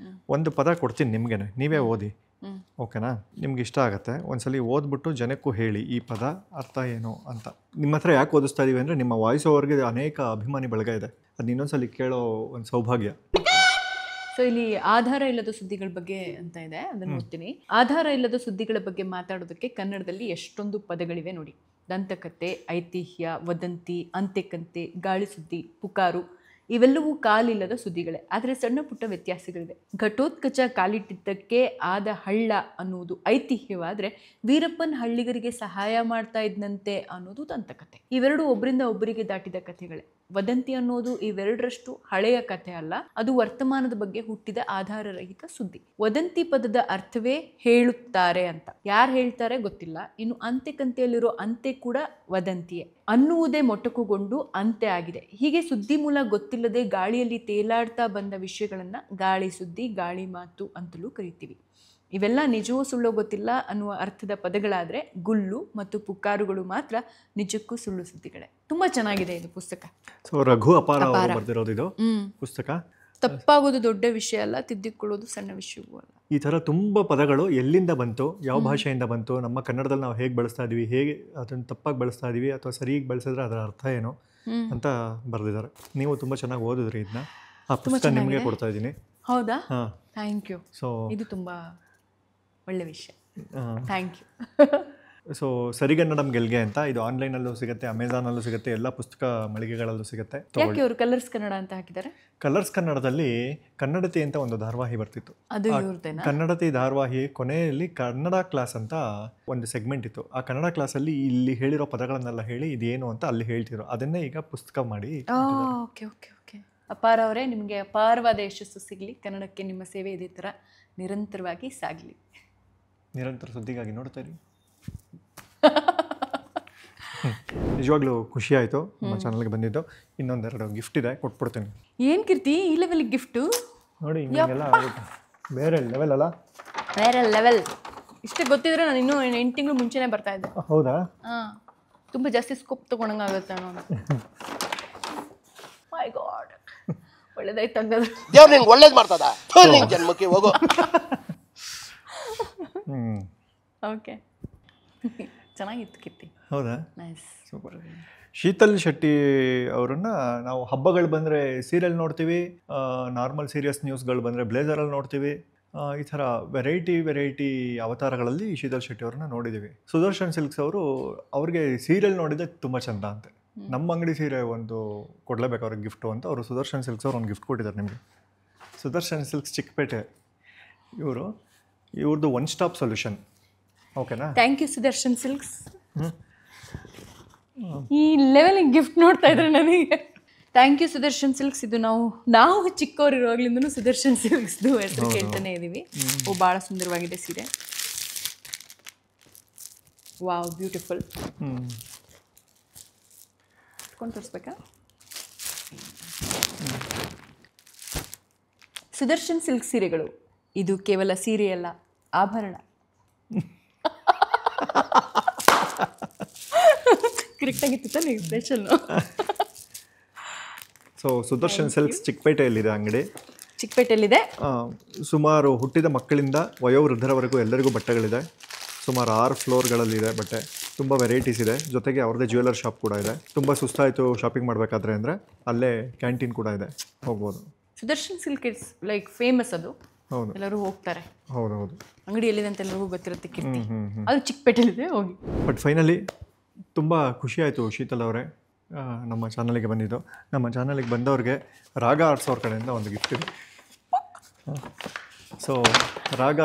ಒಂದು ಪದ ಕೊಡ್ತೀನಿ ನಿಮಗೇನೆ, ನೀವೇ ಓದಿ, ಓಕೆನಾ? ನಿಮ್ಗೆ ಇಷ್ಟ ಆಗುತ್ತೆ. ಒಂದ್ಸಲಿ ಓದ್ಬಿಟ್ಟು ಜನಕ್ಕೂ ಹೇಳಿ ಈ ಪದ ಅರ್ಥ ಏನು ಅಂತ. ನಿಮ್ಮ ಹತ್ರ ಯಾಕೆ ಓದಿಸ್ತಾ ಇದೀವಿ ಅಂದರೆ ನಿಮ್ಮ ವಾಯ್ಸ್ ಓವರ್ಗೆ ಅನೇಕ ಅಭಿಮಾನಿ ಬಳಗ ಇದೆ, ಅದನ್ನ ಇನ್ನೊಂದ್ಸಲಿ ಕೇಳೋ ಒಂದು ಸೌಭಾಗ್ಯ. ಸೊ ಇಲ್ಲಿ ಆಧಾರ ಇಲ್ಲದ ಸುದ್ದಿಗಳ ಬಗ್ಗೆ ಅಂತ ಇದೆ, ಅದನ್ನು ಓದ್ತೀನಿ. ಆಧಾರ ಇಲ್ಲದ ಸುದ್ದಿಗಳ ಬಗ್ಗೆ ಮಾತಾಡೋದಕ್ಕೆ ಕನ್ನಡದಲ್ಲಿ ಎಷ್ಟೊಂದು ಪದಗಳಿವೆ ನೋಡಿ. ದಂತಕತೆ, ಐತಿಹ್ಯ, ವದಂತಿ, ಅಂತೆಕಂತೆ, ಗಾಳಿ ಸುದ್ದಿ, ಪುಕಾರು ಇವೆಲ್ಲವೂ ಕಾಲಿಲ್ಲದ ಸುದ್ದಿಗಳೇ. ಆದರೆ ಸಣ್ಣ ಪುಟ್ಟ ವ್ಯತ್ಯಾಸಗಳಿವೆ. ಘಟೋತ್ಕಚ ಕಾಲಿಟ್ಟಿದ್ದಕ್ಕೆ ಆದ ಹಳ್ಳ ಅನ್ನುವುದು ಐತಿಹ್ಯವಾದರೆ ವೀರಪ್ಪನ್ ಹಳ್ಳಿಗರಿಗೆ ಸಹಾಯ ಮಾಡ್ತಾ ಇದ್ದಂತೆ ಅನ್ನೋದು ದಂತಕತೆ. ಇವೆರಡು ಒಬ್ಬರಿಂದ ಒಬ್ಬರಿಗೆ ದಾಟಿದ ಕಥೆಗಳೇ. ವದಂತಿ ಅನ್ನೋದು ಇವೆರಡರಷ್ಟು ಹಳೆಯ ಕಥೆ ಅಲ್ಲ, ಅದು ವರ್ತಮಾನದ ಬಗ್ಗೆ ಹುಟ್ಟಿದ ಆಧಾರರಹಿತ ಸುದ್ದಿ. ವದಂತಿ ಪದದ ಅರ್ಥವೇ ಹೇಳುತ್ತಾರೆ ಅಂತ. ಯಾರು ಹೇಳ್ತಾರೆ ಗೊತ್ತಿಲ್ಲ. ಇನ್ನು ಅಂತೆಕಂತೆಯಲ್ಲಿರೋ ಅಂತೆ ಕೂಡ ವದಂತಿಯೇ. ಅನ್ನುವುದೇ ಮೊಟಕುಗೊಂಡು ಅಂತೆ ಆಗಿದೆ. ಹೀಗೆ ಸುದ್ದಿ ಮೂಲ ಗೊತ್ತಿಲ್ಲದೆ ಗಾಳಿಯಲ್ಲಿ ತೇಲಾಡ್ತಾ ಬಂದ ವಿಷಯಗಳನ್ನ ಗಾಳಿ ಸುದ್ದಿ, ಗಾಳಿ ಮಾತು ಅಂತಲೂ ಕರಿತೀವಿ. ಇವೆಲ್ಲ ನಿಜವೋ ಸುಳ್ಳೋ ಗೊತ್ತಿಲ್ಲ ಅನ್ನುವ ಅರ್ಥದ ಪದಗಳಾದರೆ ಗುಲ್ಲು ಮತ್ತು ಪುಕಾರುಗಳು ಮಾತ್ರ ನಿಜಕ್ಕೂ ಸುಳ್ಳು ಸುದ್ದಿಗಳೇ. ತುಂಬಾ ಚೆನ್ನಾಗಿದೆ ಇದು ಪುಸ್ತಕ. ಸೊ ರಘು ಅಪಾರ ಅವರು ಬರೆದಿರೋದು ಇದು ಪುಸ್ತಕ. ತಪ್ಪಾಗೋದು ದೊಡ್ಡ ವಿಷಯ ಅಲ್ಲ, ತಿದ್ದಿಕೊಳ್ಳೋದು ಸಣ್ಣ ವಿಷಯವೂ ಅಲ್ಲ. ಈ ಥರ ತುಂಬ ಪದಗಳು ಎಲ್ಲಿಂದ ಬಂತು, ಯಾವ ಭಾಷೆಯಿಂದ ಬಂತು, ನಮ್ಮ ಕನ್ನಡದಲ್ಲಿ ನಾವು ಹೇಗೆ ಬಳಸ್ತಾ ಇದೀವಿ, ಹೇಗೆ ಅದನ್ನು ತಪ್ಪಾಗಿ ಬಳಸ್ತಾ ಇದೀವಿ ಅಥವಾ ಸರಿಯಾಗಿ ಬಳಸಿದ್ರೆ ಅದರ ಅರ್ಥ ಏನು ಅಂತ ಬರೆದಿದ್ದಾರೆ. ನೀವು ತುಂಬ ಚೆನ್ನಾಗಿ ಓದಿದ್ರಿ ಇದನ್ನ. ಆ ಪುಸ್ತಕ ನಿಮಗೆ ಕೊಡ್ತಾ ಇದ್ದೀನಿ. ಹೌದಾ? Thank you. ಸೊ ಇದು ತುಂಬ ಒಳ್ಳೆ ವಿಷಯ, ಥ್ಯಾಂಕ್ ಯು. ಸೊ ಸರಿಗನ್ನಡಂ ಗೆಲ್ಗೆ ಅಂತ ಇದು ಆನ್ಲೈನಲ್ಲೂ ಸಿಗುತ್ತೆ, ಅಮೆಝಾನಲ್ಲೂ ಸಿಗುತ್ತೆ, ಎಲ್ಲ ಪುಸ್ತಕ ಮಳಿಗೆಗಳಲ್ಲೂ ಸಿಗುತ್ತೆ. ಯಾಕೆ ಅವರು ಕಲರ್ಸ್ ಕನ್ನಡ ಅಂತ ಹಾಕಿದ್ದಾರೆ? ಕಲರ್ಸ್ ಕನ್ನಡದಲ್ಲಿ ಕನ್ನಡತಿ ಅಂತ ಒಂದು ಧಾರಾವಾಹಿ ಬರ್ತಿತ್ತು. ಅದು ಇವ್ರದ್ದೇನಾ? ಕನ್ನಡತಿ ಧಾರಾವಾಹಿ ಕೊನೆಯಲ್ಲಿ ಕನ್ನಡ ಕ್ಲಾಸ್ ಅಂತ ಒಂದು ಸೆಗ್ಮೆಂಟ್ ಇತ್ತು. ಆ ಕನ್ನಡ ಕ್ಲಾಸಲ್ಲಿ ಇಲ್ಲಿ ಹೇಳಿರೋ ಪದಗಳನ್ನೆಲ್ಲ ಹೇಳಿ ಇದೇನು ಅಂತ ಅಲ್ಲಿ ಹೇಳ್ತಿದ್ರು. ಅದನ್ನೇ ಈಗ ಪುಸ್ತಕ ಮಾಡಿ. Okay okay okay. ಅಪಾರ ಅವರೇ, ನಿಮಗೆ ಅಪಾರವಾದ ಯಶಸ್ಸು ಸಿಗಲಿ. ಕನ್ನಡಕ್ಕೆ ನಿಮ್ಮ ಸೇವೆ ಇದೇ ಥರ ನಿರಂತರವಾಗಿ ಸಾಗಲಿ. ನಿರಂತರ ಸುದ್ದಿಗಾಗಿ ನೋಡ್ತಾ ಇರಿ. ನಿಜವಾಗ್ಲೂ ಖುಷಿ ಆಯಿತು ನಮ್ಮ ಚಾನಲ್ಗೆ ಬಂದಿದ್ದು. ಇನ್ನೊಂದೆರಡು ಗಿಫ್ಟ್ ಇದೆ, ಕೊಟ್ಬಿಡ್ತೀನಿ. ಏನು ಕೀರ್ತಿ, ಈ ಲೆವೆಲ್ ಗಿಫ್ಟು ನೋಡಿ. ಹಿಂಗೆಲ್ಲ ಬೇರೆ ಲೆವೆಲ್ ಅಲ್ಲ, ಬೇರೆ ಲೆವೆಲ್. ಇಷ್ಟೇ ಗೊತ್ತಿದ್ರೆ ನಾನು ಇನ್ನೂ 8 ತಿಂಗಳು ಮುಂಚೆನೇ ಬರ್ತಾ ಇದ್ದೆ. ಹೌದಾ? ಹಾಂ, ತುಂಬ ಜಾಸ್ತಿ ಸ್ಕೋಪ್ ತೊಗೊಂಡಂಗಾಗುತ್ತೆ ಅನ್ನೋ. ಮೈ ಗಾಡ್, ಒಳ್ಳೇದಾಯ್ತು ಹಂಗಾದ್ರೆ. ದೇವ್ರು ನಿಂಗೆ ಒಳ್ಳೇದು ಮಾಡ್ತದ, ನಿಂಗೆ ಜನ್ಮಕ್ಕೆ ಹೋಗೋ. ಓಕೆ, ಚೆನ್ನಾಗಿತ್ತು ಕೀರ್ತಿ. ಹೌದಾ? Nice, super. ಶೀತಲ್ ಶೆಟ್ಟಿ ಅವರನ್ನ ನಾವು ಹಬ್ಬಗಳು ಬಂದರೆ ಸೀರಿಯಲ್ ನೋಡ್ತೀವಿ, ನಾರ್ಮಲ್ ಸೀರಿಯಸ್ ನ್ಯೂಸ್ಗಳು ಬಂದರೆ ಬ್ಲೇಸರಲ್ಲಿ ನೋಡ್ತೀವಿ. ಈ ಥರ ವೆರೈಟಿ ಅವತಾರಗಳಲ್ಲಿ ಶೀತಲ್ ಶೆಟ್ಟಿ ಅವ್ರನ್ನ ನೋಡಿದ್ದೀವಿ. ಸುದರ್ಶನ್ ಸಿಲ್ಕ್ಸ್ ಅವರು ಅವ್ರಿಗೆ ಸೀರಿಯಲ್ ನೋಡಿದ್ರೆ ತುಂಬ ಚಂದ ಅಂತೆ. ನಮ್ಮ ಅಂಗಡಿ ಸೀರೆ ಒಂದು ಕೊಡಲೇಬೇಕು ಅವ್ರಿಗೆ ಗಿಫ್ಟು ಅಂತ ಅವರು ಸುದರ್ಶನ್ ಸಿಲ್ಕ್ಸ್ ಅವ್ರು ಒಂದು ಗಿಫ್ಟ್ ಕೊಟ್ಟಿದ್ದಾರೆ ನಿಮಗೆ. ಸುದರ್ಶನ್ ಸಿಲ್ಕ್ಸ್ ಚಿಕ್ಕಪೇಟೆ ಇವ್ರದ್ದು ಒನ್ ಸ್ಟಾಪ್ ಸೊಲ್ಯೂಷನ್. ಓಕೆನಾ? Thank you Sudarshan silks. ಈ ಲೆವೆಲಿಗೆ ಗಿಫ್ಟ್ ನೋಡ್ತಾ ಇದ್ರೆ ನನಗೆ ಥ್ಯಾಂಕ್ ಯು ಸುದರ್ಶನ್ ಸಿಲ್ಕ್ಸ್. ಇದು ನಾವು ಚಿಕ್ಕವರಿರುವಾಗ್ಲಿಂದನೂ ಸುದರ್ಶನ್ ಸಿಲ್ಕ್ಸ್ದು ಹೆಸರು ಕೇಳ್ತಾನೆ ಇದ್ದೀವಿ. ಭಾಳ ಸುಂದರವಾಗಿದೆ ಸೀರೆ. Wow, beautiful. ಇಟ್ಕೊಂಡು ತೋರಿಸ್ಬೇಕಾ? ಸುದರ್ಶನ್ ಸಿಲ್ಕ್ ಸೀರೆಗಳು ಇದು ಕೇವಲ ಸೀರೆಯಲ್ಲ, ಆಭರಣ. ಕರೆಕ್ಟಾಗಿತ್ತು ತಾನೆ ಎಕ್ಸ್ಪ್ರೆಷನ್. ಸೊ ಸುದರ್ಶನ್ ಸಿಲ್ಕ್ಸ್ ಚಿಕ್ಕಪೇಟೆಯಲ್ಲಿದೆ ಅಂಗಡಿ. ಚಿಕ್ಕಪೇಟೆಯಲ್ಲಿದೆ. ಸುಮಾರು ಹುಟ್ಟಿದ ಮಕ್ಕಳಿಂದ ವಯೋವೃದ್ಧರವರೆಗೂ ಎಲ್ಲರಿಗೂ ಬಟ್ಟೆಗಳಿದೆ. ಸುಮಾರು 6 ಫ್ಲೋರ್ಗಳಲ್ಲಿದೆ ಬಟ್ಟೆ. ತುಂಬ ವೆರೈಟೀಸ್ ಇದೆ. ಜೊತೆಗೆ ಅವ್ರದ್ದೇ ಜ್ಯುವೆಲರ್ ಶಾಪ್ ಕೂಡ ಇದೆ. ತುಂಬ ಸುಸ್ತಾಯಿತು ಶಾಪಿಂಗ್ ಮಾಡಬೇಕಾದ್ರೆ ಅಂದರೆ ಅಲ್ಲೇ ಕ್ಯಾಂಟೀನ್ ಕೂಡ ಇದೆ, ಹೋಗ್ಬೋದು. Sudarshan silk it's like famous. ಅದು ಹೌದು, ಎಲ್ಲರೂ ಹೋಗ್ತಾರೆ. ಹೌದು. ಅಂಗಡಿ ಎಲ್ಲಿದೆ ಅಂತ ಎಲ್ಲರಿಗೂ ಗೊತ್ತಿರುತ್ತೆ ಕೀರ್ತಿ. ಅದು ಚಿಕ್ಕಪೇಟೆಯಲ್ಲಿದೆ, ಹೋಗಿ. ಬಟ್ ಫೈನಲಿ ತುಂಬ ಖುಷಿ ಆಯಿತು ಶೀತಲ್ ಅವರೇ, ನಮ್ಮ ಚಾನಲಿಗೆ ಬಂದಿದ್ದು. ನಮ್ಮ ಚಾನಲಿಗೆ ಬಂದವ್ರಿಗೆ ರಾಗ ಆರ್ಟ್ಸ್ ಅವ್ರ ಕಡೆಯಿಂದ ಒಂದು ಗಿಫ್ಟ್ ಇದೆ. ಸೊ ರಾಗ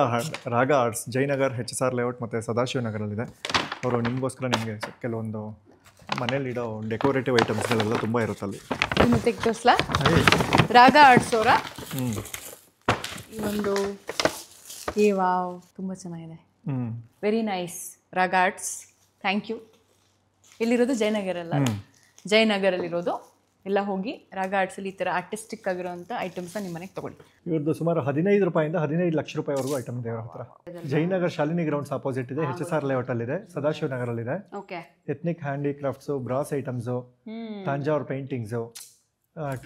ಆರ್ಟ್ಸ್ ಜಯನಗರ್ HSR ಲೇಔಟ್ ಮತ್ತು ಸದಾಶಿವ ನಗರಲ್ಲಿದೆ. ಅವರು ನಿಮಗೋಸ್ಕರ ನಿಮಗೆ ಕೆಲವೊಂದು ಮನೇಲಿಡೋ ಡೆಕೋರೇಟಿವ್ ಐಟಮ್ಸ್ಗಳೆಲ್ಲ ತುಂಬ ಇರುತ್ತಲ್ಲಿ. ಮತ್ತೆ ತೋರಿಸ್ಲಾ? ರಾಗ ಆರ್ಟ್ಸ್ ಅವರ ಈ ಒಂದು ವಾವ್ ತುಂಬ ಚೆನ್ನಾಗಿದೆ. ವೆರಿ ನೈಸ್ ರಾಗ ಆರ್ಟ್ಸ್, ಥ್ಯಾಂಕ್ ಯು. ಎಲ್ಲಿರೋದು? ಜಯನಗರಲ್ಲಿರೋದು. ಎಲ್ಲ ಹೋಗಿ ರಾಗ ಆರ್ಟ್ಸಲ್ಲಿ ಈ ಥರ ಆರ್ಟಿಸ್ಟಿಕ್ ಆಗಿರೋಂಥ ಐಟಮ್ಸ್ನ ನಿಮ್ಮ ಮನೆಗೆ ತೊಗೊಳ್ಳಿ. ಇವ್ರದ್ದು ಸುಮಾರು 15 ರೂಪಾಯಿಂದ 15 ಲಕ್ಷ ರೂಪಾಯಿವರೆಗೂ ಐಟಮ್ ಇದೆ ಅವ್ರ ಹತ್ರ. ಜಯನಗರ್ ಶಾಲಿನಿ ಗ್ರೌಂಡ್ಸ್ ಆಪೋಸಿಟ್ ಇದೆ, HSR ಲೇಔಟಲ್ಲಿದೆ, ಸದಾಶಿವ ನಗರಲ್ಲಿದೆ. Okay. Ethnic handicrafts, brass items, Thanjavur paintings,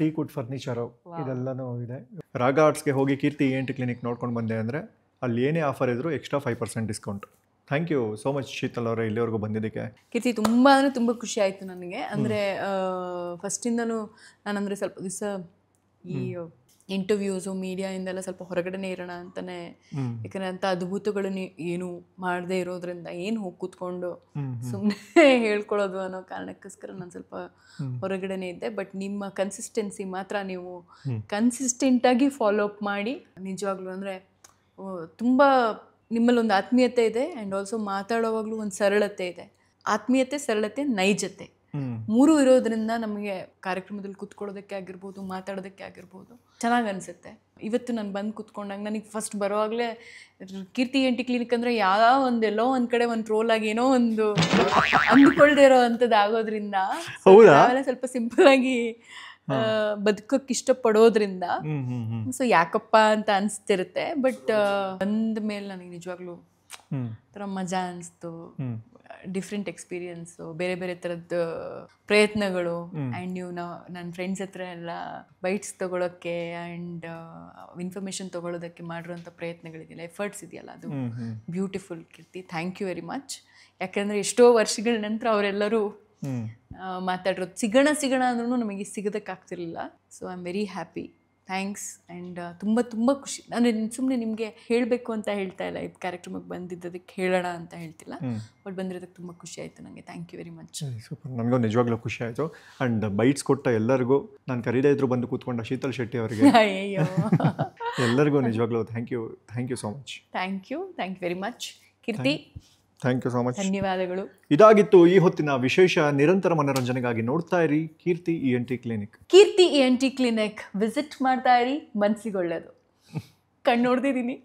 teak wood furniture, ಇದೆಲ್ಲನೂ ಇದೆ. ರಾಗ ಆರ್ಟ್ಸ್ಗೆ ಹೋಗಿ ಕೀರ್ತಿ ENT ಕ್ಲಿನಿಕ್ ನೋಡ್ಕೊಂಡು ಬಂದೆ ಅಂದರೆ ಅಲ್ಲಿ ಏನೇ ಆಫರ್ ಇದ್ದರೂ extra 5% discount. Thank you so much Sheetal ಅವರೇ ಇಲ್ಲಿವರೆಗೂ ಬಂದಿದ್ದಕ್ಕೆ. ಕೀರ್ತಿ, ತುಂಬ ಅಂದರೆ ತುಂಬ ಖುಷಿ ಆಯಿತು ನನಗೆ. ಅಂದರೆ ಫಸ್ಟಿಂದನೂ ನಾನಂದರೆ ಸ್ವಲ್ಪ ದಿವಸ ಈ ಇಂಟರ್ವ್ಯೂಸು ಮೀಡಿಯಾಯಿಂದೆಲ್ಲ ಸ್ವಲ್ಪ ಹೊರಗಡೆನೇ ಇರೋಣ ಅಂತಲೇ, ಯಾಕಂದರೆ ಅಂಥ ಅದ್ಭುತಗಳನ್ನ ಏನು ಮಾಡದೇ ಇರೋದ್ರಿಂದ ಏನು ಹೋಗಿ ಕೂತ್ಕೊಂಡು ಸುಮ್ಮನೆ ಹೇಳ್ಕೊಳ್ಳೋದು ಅನ್ನೋ ಕಾರಣಕ್ಕೋಸ್ಕರ ನಾನು ಸ್ವಲ್ಪ ಹೊರಗಡೆನೇ ಇದ್ದೆ. ಬಟ್ ನಿಮ್ಮ ಕನ್ಸಿಸ್ಟೆನ್ಸಿ ಮಾತ್ರ ನೀವು ಕನ್ಸಿಸ್ಟೆಂಟಾಗಿ ಫಾಲೋ ಅಪ್ ಮಾಡಿ ನಿಜವಾಗ್ಲೂ ಅಂದರೆ ತುಂಬ ನಿಮ್ಮಲ್ಲಿ ಒಂದು ಆತ್ಮೀಯತೆ ಇದೆ. ಆ್ಯಂಡ್ ಆಲ್ಸೋ ಮಾತಾಡೋವಾಗಲೂ ಒಂದು ಸರಳತೆ ಇದೆ. ಆತ್ಮೀಯತೆ, ಸರಳತೆ, ನೈಜತೆ ಮೂರು ಇರೋದ್ರಿಂದ ನಮಗೆ ಕಾರ್ಯಕ್ರಮದಲ್ಲಿ ಕೂತ್ಕೊಳ್ಳೋದಕ್ಕೆ ಆಗಿರ್ಬೋದು, ಮಾತಾಡೋದಕ್ಕೆ ಆಗಿರ್ಬೋದು ಚೆನ್ನಾಗಿ ಅನಿಸುತ್ತೆ. ಇವತ್ತು ನಾನು ಬಂದು ಕೂತ್ಕೊಂಡಾಗ ನನಗೆ ಫಸ್ಟ್ ಬರೋವಾಗಲೇ ಕೀರ್ತಿ ENT ಕ್ಲಿನಿಕ್ ಅಂದರೆ ಎಲ್ಲೋ ಒಂದು ಕಡೆ ಒಂದು ಟ್ರೋಲ್ ಆಗಿ ಏನೋ ಒಂದು ಅಂದ್ಕೊಳ್ದೇ ಇರೋ ಅಂಥದ್ದು ಆಗೋದ್ರಿಂದ ನಾವೆಲ್ಲ ಸ್ವಲ್ಪ ಸಿಂಪಲಾಗಿ ಬದುಕೋಕ್ಕೆ ಇಷ್ಟಪಡೋದ್ರಿಂದ ಸೊ ಯಾಕಪ್ಪ ಅಂತ ಅನಿಸ್ತಿರುತ್ತೆ. ಬಟ್ ಬಂದ ಮೇಲೆ ನನಗೆ ನಿಜವಾಗ್ಲೂ ಥರ ಮಜಾ ಅನಿಸ್ತು. ಡಿಫ್ರೆಂಟ್ ಎಕ್ಸ್ಪೀರಿಯನ್ಸು, ಬೇರೆ ಬೇರೆ ಥರದ್ದು ಪ್ರಯತ್ನಗಳು. ಆ್ಯಂಡ್ ನೀವು ನನ್ನ ಫ್ರೆಂಡ್ಸ್ ಹತ್ರ ಎಲ್ಲ ಬೈಟ್ಸ್ ತೊಗೊಳೋಕ್ಕೆ ಆ್ಯಂಡ್ ಇನ್ಫಾರ್ಮೇಷನ್ ತೊಗೊಳೋದಕ್ಕೆ ಮಾಡಿರೋಂಥ ಪ್ರಯತ್ನಗಳಿದೆಯಲ್ಲ, ಎಫರ್ಟ್ಸ್ ಇದೆಯಲ್ಲ, ಅದು beautiful Keerthi. Thank you very much. ಯಾಕೆಂದರೆ ಎಷ್ಟೋ ವರ್ಷಗಳ ನಂತರ ಅವರೆಲ್ಲರೂ ಮಾತಾಡಿರೋದು ಸಿಗೋಣ ಅಂದ್ರೂ ನಮಗೆ ಸಿಗೋದಕ್ಕಾಗ್ತಿರ್ಲಿಲ್ಲ. So I am very happy. Thanks. And ತುಂಬ ಖುಷಿ. ಅಂದರೆ ಸುಮ್ಮನೆ ನಿಮಗೆ ಹೇಳಬೇಕು ಅಂತ ಹೇಳ್ತಾ ಇಲ್ಲ, ಇದು ಕಾರ್ಯಕ್ರಮಕ್ಕೆ ಬಂದಿದ್ದದಕ್ಕೆ ಹೇಳೋಣ ಅಂತ ಹೇಳ್ತಿಲ್ಲ, ಬಟ್ ಬಂದಿರೋದಕ್ಕೆ ತುಂಬ ಖುಷಿ ಆಯಿತು ನನಗೆ. Thank you very much. Super. ನನಗೂ ನಿಜವಾಗ್ಲೂ ಖುಷಿ ಆಯಿತು. ಆ್ಯಂಡ್ ಬೈಟ್ಸ್ ಕೊಟ್ಟ ಎಲ್ಲರಿಗೂ, ನಾನು ಕರೀದೇ ಇದ್ರು ಬಂದು ಕೂತ್ಕೊಂಡ ಶೀತಲ್ ಶೆಟ್ಟಿ ಅವರಿಗೆ ಎಲ್ಲರಿಗೂ ನಿಜವಾಗ್ಲೂ thank you so much. Thank you very much Keerthi. Thank you so much. ಧನ್ಯವಾದಗಳು. ಇದಾಗಿತ್ತು ಈ ಹೊತ್ತಿನ ವಿಶೇಷ. ನಿರಂತರ ಮನೋರಂಜನೆಗಾಗಿ ನೋಡ್ತಾ ಇರಿ Keerthi ENT clinic. Keerthi ENT clinic visit ಮಾಡ್ತಾ ಇರಿ, ಮನಸ್ಸಿಗೊಳ್ಳೋದು. ಕಣ್ಣು ನೋಡ್ದಿದ್ದೀನಿ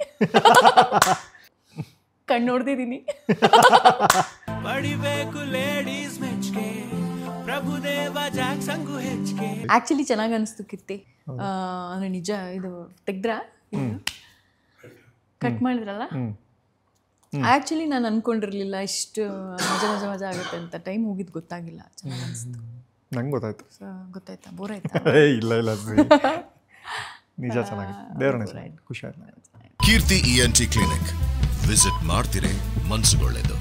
ಪಡಿಬೇಕು ಲೇಡೀಸ್ ಮೆಚ್ಗೆ, ಪ್ರಭುದೇವ ಜಾಕ್ಸಂಗು ಹೆಚ್ಚಿಗೆ. ಆ್ಯಕ್ಚುಲಿ ಚೆನ್ನಾಗಿ ಅನಿಸ್ತು ಕೀರ್ತಿ. ಅಂದರೆ ನಿಜ ಇದು ತೆಗ್ದ್ರಾ, ಕಟ್ ಮಾಡಿದ್ರಲ್ಲ. ಆ್ಯಕ್ಚುಲಿ ನಾನು ಅಂದ್ಕೊಂಡಿರಲಿಲ್ಲ ಇಷ್ಟು ಮಜಾ ಆಗುತ್ತೆ ಅಂತ. ಟೈಮ್ ಹೋಗಿದ್ದು ಗೊತ್ತಾಗಿಲ್ಲ. ಚೆನ್ನಾಗಿ ಅನಿಸ್ತು. ನಂಗೆ ಗೊತ್ತಾಯ್ತು. ಗೊತ್ತಾಯ್ತಾ? ಬೋರ್ ಆಯ್ತಾ? ಇಲ್ಲ ನಿಜ ಚೆನ್ನಾಗಿತ್ತು. ದೇವರೇ ಖುಷಿ ಆಯ್ತು. ಕೀರ್ತಿ ENT ಕ್ಲಿನಿಕ್ ವಿಸಿಟ್ ಮಾಡ್ತೀರಿ, ಮನಸ್ಸುಗೊಳ್ಳೆದು.